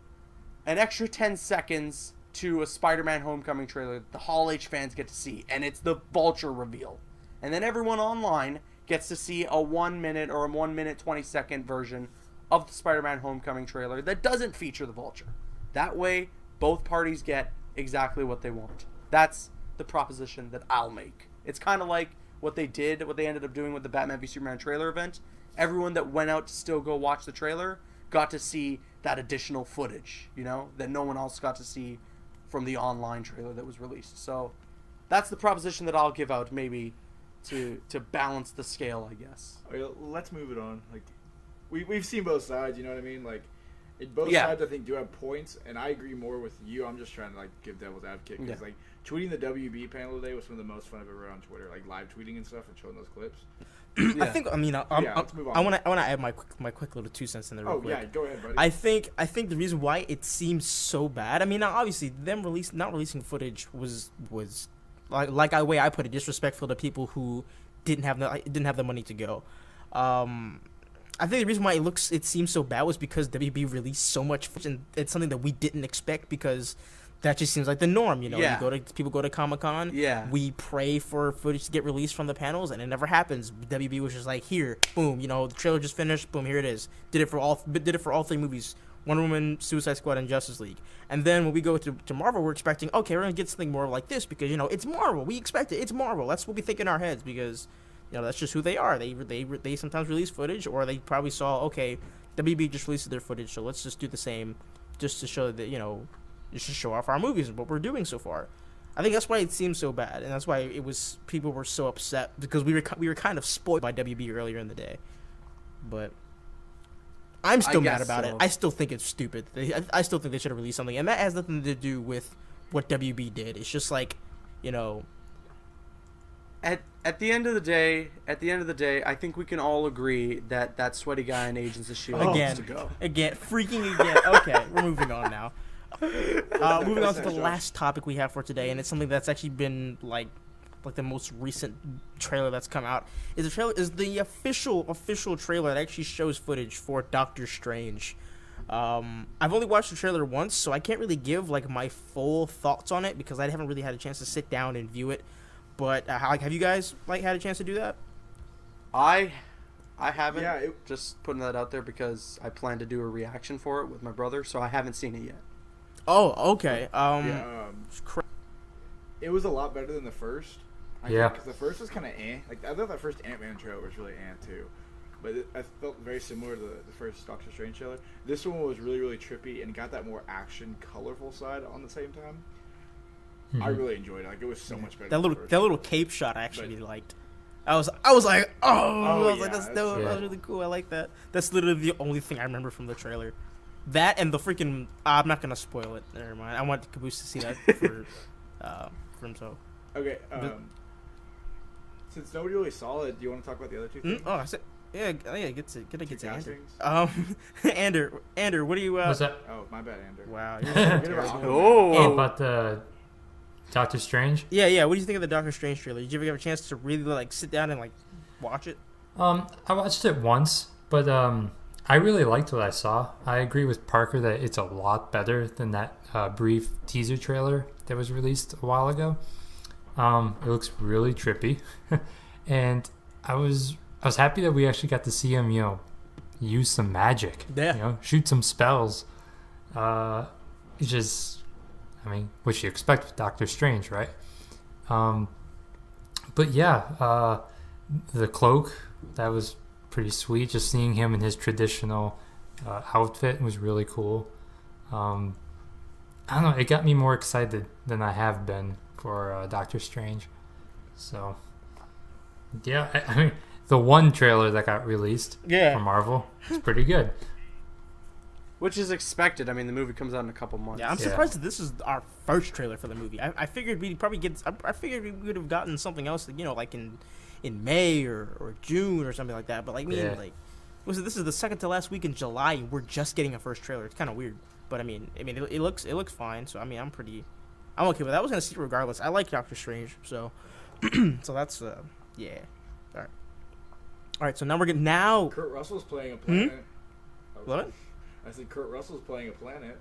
an extra 10 seconds to a Spider-Man Homecoming trailer that the Hall H fans get to see, and it's the Vulture reveal. And then everyone online gets to see a 1 minute or a 1 minute 20-second version of the Spider-Man Homecoming trailer that doesn't feature the Vulture. That way, both parties get exactly what they want. That's the proposition that I'll make. It's kind of like what they ended up doing with the Batman v Superman trailer event. Everyone that went out to still go watch the trailer got to see that additional footage, you know, that no one else got to see from the online trailer that was released. So that's the proposition that I'll give out, maybe to balance the scale, I guess. Okay, let's move it on. Like, we've seen both sides, you know what I mean? Like, both Yeah. sides I think do have points, and I agree more with you. I'm just trying to like give devil's advocate because like tweeting the WB panel today was some of the most fun I've ever had on Twitter, like live tweeting and stuff and showing those clips. I think. I mean, let's move on. I want to add my quick little 2 cents in there. Real quick. Yeah, go ahead, buddy. I think the reason why it seems so bad. I mean, now, obviously, them not releasing footage was like the way I put it, disrespectful to people who didn't have the money to go. I think the reason why it seems so bad was because WB released so much footage, and it's something that we didn't expect because that just seems like the norm, you know. Yeah. People go to Comic-Con. Yeah. We pray for footage to get released from the panels, and it never happens. WB was just like, here, boom, you know, the trailer just finished, boom, here it is. Did it for all 3 movies: Wonder Woman, Suicide Squad, and Justice League. And then when we go to Marvel, we're expecting, okay, we're gonna get something more like this because, you know, it's Marvel. We expect it. It's Marvel. That's what we think in our heads because, you know, that's just who they are. They sometimes release footage, or they probably saw, okay, WB just released their footage, so let's just do the same, just to show that, you know, just to show off our movies and what we're doing so far. I think that's why it seems so bad, and that's why people were so upset because we were kind of spoiled by WB earlier in the day. But I'm still mad about it. I still think it's stupid. I still think they should have released something, and that has nothing to do with what WB did. It's just like, you know. At the end of the day, I think we can all agree that sweaty guy in Agents of S.H.I.E.L.D. needs to go. Again. Okay, we're moving on now. Moving on to the last topic we have for today, and it's something that's actually been like the most recent trailer that's come out. Is the official trailer that actually shows footage for Doctor Strange. I've only watched the trailer once, so I can't really give like my full thoughts on it because I haven't really had a chance to sit down and view it. But have you guys had a chance to do that? I haven't. Yeah, just putting that out there because I plan to do a reaction for it with my brother, so I haven't seen it yet. Oh, okay. It was a lot better than the first. Because the first was kind of Like, I thought that first Ant-Man trailer was really too. But I felt very similar to the first Doctor Strange trailer. This one was really, really trippy and got that more action, colorful side on the same time. Mm-hmm. I really enjoyed it. Like, it was so much better. That little cape shot I actually liked. I was like, that's dope. That was really cool. I like that. That's literally the only thing I remember from the trailer. That and the freaking. I'm not gonna spoil it. Never mind. I want Caboose to see that for himself. Okay. Since nobody really saw it, do you want to talk about the other two things? I said. Yeah, get to Ander. Castings? Ander, what do you? What's that? Oh, my bad, Ander. Wow. About the Doctor Strange? Yeah. What do you think of the Doctor Strange trailer? Did you ever get a chance to really like sit down and like watch it? I watched it once, but I really liked what I saw. I agree with Parker that it's a lot better than that brief teaser trailer that was released a while ago. It looks really trippy, and I was happy that we actually got to see him, you know, use some magic. Yeah. You know, shoot some spells. It's just, I mean, what you expect with Doctor Strange, right? But yeah, the cloak, that was pretty sweet. Just seeing him in his traditional outfit was really cool. I don't know, it got me more excited than I have been for Doctor Strange. So, yeah, I mean, the one trailer that got released from Marvel is pretty good. Which is expected. I mean, the movie comes out in a couple months. Yeah, I'm surprised that this is our first trailer for the movie. I figured we'd probably get. I figured we would have gotten something else, you know, like in May or June or something like that. But like, this is the second to last week in July, and we're just getting a first trailer. It's kind of weird, but I mean, it looks fine. So I mean, I'm okay with that. I was gonna see it regardless. I like Doctor Strange, so so that's yeah. All right. So now we're getting Kurt Russell's playing a planet. What? I said Kurt Russell's playing a planet.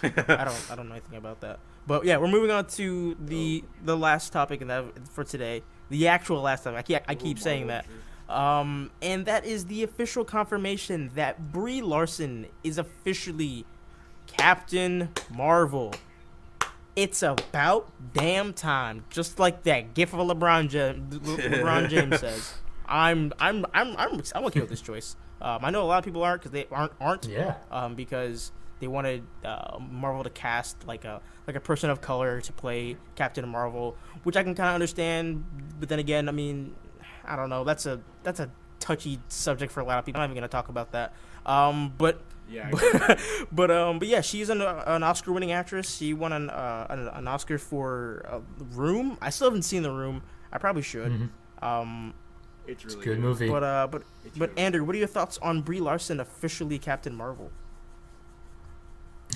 I don't know anything about that. But yeah, we're moving on to the last topic for today. The actual last topic. I keep saying that. And that is the official confirmation that Brie Larson is officially Captain Marvel. It's about damn time. Just like that gif of LeBron James says. I'm okay with this choice. I know a lot of people aren't because they aren't. Yeah. Because they wanted Marvel to cast like a person of color to play Captain Marvel, which I can kind of understand. But then again, I mean, I don't know. That's a touchy subject for a lot of people. I'm not even gonna talk about that. But yeah, she's an Oscar-winning actress. She won an Oscar for Room. I still haven't seen The Room. I probably should. Mm-hmm. It's really a good movie. But Andrew, what are your thoughts on Brie Larson officially Captain Marvel?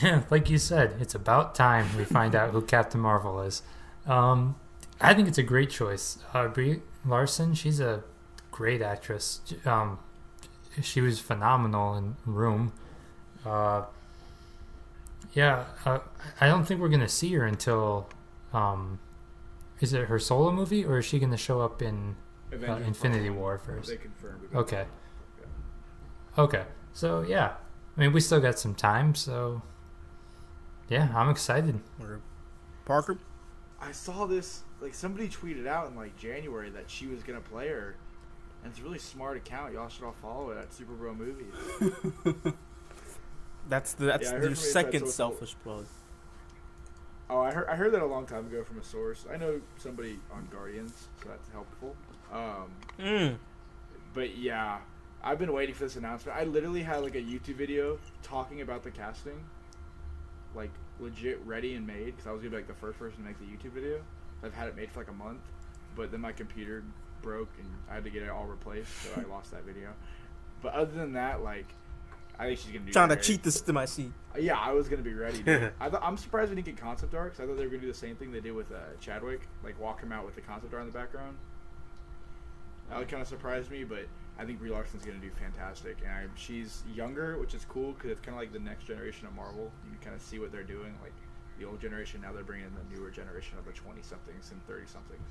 Yeah, like you said, it's about time we find out who Captain Marvel is. I think it's a great choice. Brie Larson, she's a great actress. She was phenomenal in Room. I don't think we're gonna see her until. Is it her solo movie, or is she gonna show up in Infinity War first? They confirmed it. Okay. So yeah, I mean, we still got some time. So yeah, I'm excited. Parker? I saw this, like, somebody tweeted out in like January that she was gonna play her, and it's a really smart account. Y'all should all follow it at SuperBroMovies. That's your second selfish plug. Oh, I heard that a long time ago from a source. I know somebody on Guardians, so that's helpful. But yeah, I've been waiting for this announcement. I literally had like a YouTube video talking about the casting, like legit ready and made, because I was gonna be like the first person to make the YouTube video. I've had it made for like a month, but then my computer broke and I had to get it all replaced, so I lost that video. But other than that, like, I think she's gonna do. Trying to cheat this to my seat. Yeah, I was gonna be ready. Dude. I'm surprised we didn't get concept art, because I thought they were gonna do the same thing they did with Chadwick, like walk him out with the concept art in the background. That would kind of surprise me, but I think Brie Larson's gonna do fantastic, and she's younger, which is cool because it's kind of like the next generation of Marvel. You can kind of see what they're doing, like the old generation. Now they're bringing in the newer generation of the 20-somethings and 30-somethings.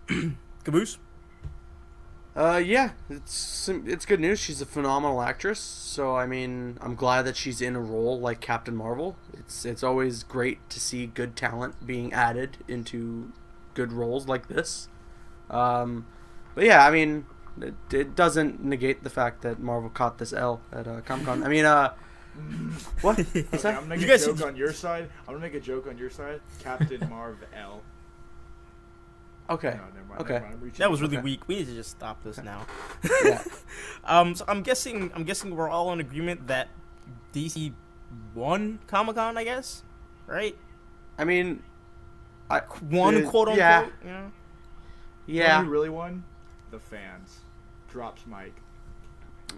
Yeah. Caboose? Yeah, it's good news. She's a phenomenal actress. So I mean, I'm glad that she's in a role like Captain Marvel. It's always great to see good talent being added into good roles like this. But yeah, I mean, it doesn't negate the fact that Marvel caught this L at Comic-Con. I mean, what? What's that? I'm gonna make a joke on your side. Captain Marvel. Okay. No, never mind. Okay. Never mind. That was really weak. We need to just stop this now. Yeah. So I'm guessing we're all in agreement that DC won Comic-Con, I guess, right? I mean, quote unquote. Yeah. You know? You know who really won? The fans. Drops mic.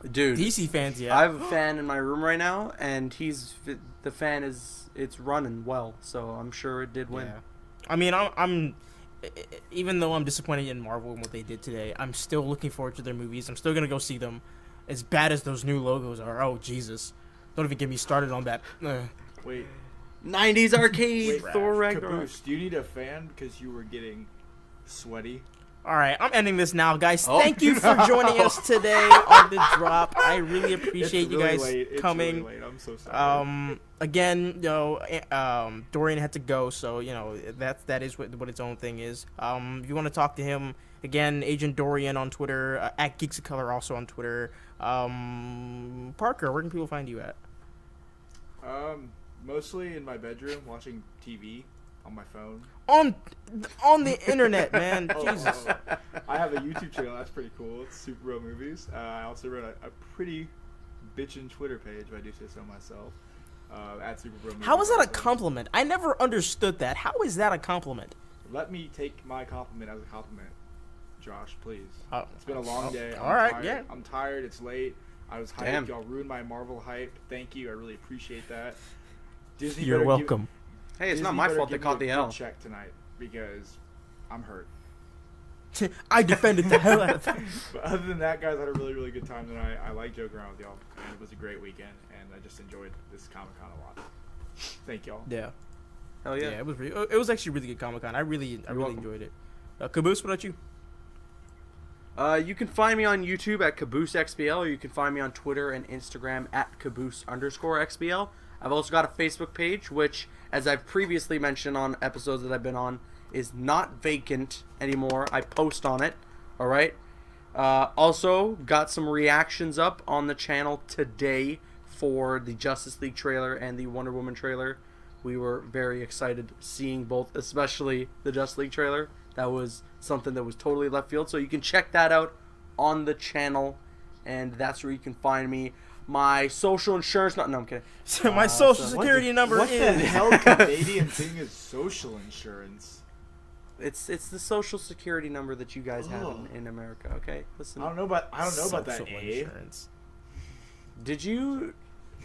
Dude, DC fans, yeah. I have a fan in my room right now, and the fan it's running well, so I'm sure it did win. Yeah. I mean, I'm even though I'm disappointed in Marvel and what they did today, I'm still looking forward to their movies. I'm still gonna go see them. As bad as those new logos are, oh Jesus, don't even get me started on that. Wait. 90s arcade. Wait, Thor Ragnarok. Caboose, do you need a fan because you were getting sweaty? All right, I'm ending this now, guys. Oh. Thank you for joining us today on the drop. I really appreciate It's you really guys late. It's coming. Really late. I'm so sorry. Again, Dorian had to go, so that is what its own thing is. If you want to talk to him, again, Agent Dorian on Twitter, at Geeks of Color also on Twitter. Parker, where can people find you at? Mostly in my bedroom watching TV on my phone. On the internet, man. Jesus. I have a YouTube channel. That's pretty cool. It's SuperBroMovies. I also run a pretty bitchin' Twitter page, if I do say so myself. At SuperBroMovies. How is that a compliment? I never understood that. How is that a compliment? Let me take my compliment as a compliment, Josh, please. Oh. It's been a long day. All right, tired. yeah. I'm tired. It's late. I was hyped. Damn. Y'all ruined my Marvel hype. Thank you. I really appreciate that. Disney You're better welcome. Hey, it's Disney not my better fault they give me caught a the good L. check tonight because I'm hurt. I defended the hell out of that. But other than that, guys, I had a really, really good time tonight. I like joking around with y'all, and it was a great weekend, and I just enjoyed this Comic-Con a lot. Thank y'all. Yeah. Hell yeah. It was actually a really good Comic-Con. I really welcome. enjoyed it. Caboose, what about you? You can find me on YouTube at CabooseXBL, or you can find me on Twitter and Instagram at Caboose_XBL. I've also got a Facebook page, which, as I've previously mentioned on episodes that I've been on, is not vacant anymore. I post on it. All right. Also, got some reactions up on the channel today for the Justice League trailer and the Wonder Woman trailer. We were very excited seeing both, especially the Justice League trailer. That was something that was totally left field. So you can check that out on the channel, and that's where you can find me. My social insurance, no, I'm kidding. So my social security number What the is. hell Canadian thing is social insurance? It's the social security number that you guys have in America. Okay, listen. I don't know about that. Social Abe. insurance. Did you?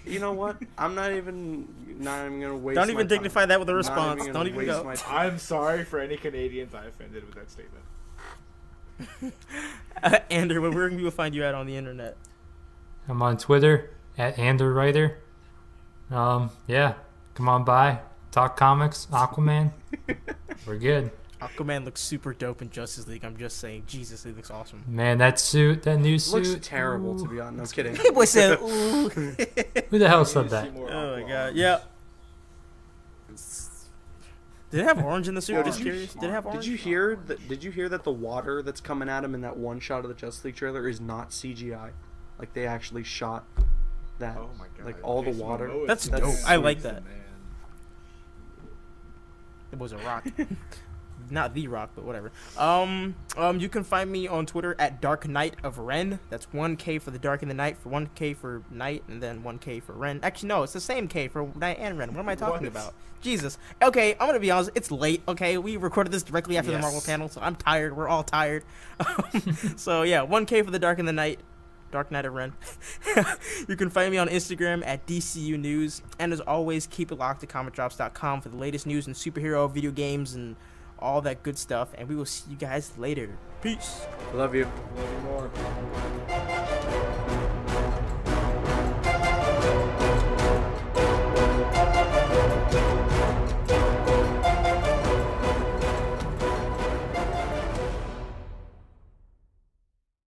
You know what? I'm not even gonna waste. Don't my even time. dignify that with a Not response. gonna Don't even waste go. my time. I'm sorry for any Canadians I offended with that statement. Andrew, where can people find you at on the internet? I'm on Twitter at AnderWriter. Yeah, come on by. Talk comics, Aquaman. We're good. Aquaman looks super dope in Justice League. I'm just saying, Jesus, he looks awesome. Man, that suit, that new suit. Looks terrible, to be honest. No, I'm kidding. Hey, boy said, ooh. Who the hell I said need to see that? more Oh my Aquaman. god, yeah. Did it have orange in the suit? Yo, I'm just did you- curious. Did it have orange? Did you hear that the water that's coming at him in that one shot of the Justice League trailer is not CGI? Like they actually shot that. Oh my god. Like all the Jason water. Momoa is That's dope. dope. I like Man. that. It was a rock. Not the rock, but whatever. You can find me on Twitter at Dark Knight of Ren. That's 1K for the dark and the night, for 1K for night, and then 1K for Ren. Actually, no, it's the same K for night and Ren. What am I talking What? about? Jesus. Okay, I'm gonna be honest. It's late. Okay, we recorded this directly after the Yes. Marvel panel, so I'm tired. We're all tired. So yeah, 1K for the dark and the night. Dark Knight of Ren. You can find me on Instagram at DCU News. And as always, keep it locked to comicdrops.com for the latest news in superhero, video games, and all that good stuff. And we will see you guys later. Peace. Love you. More.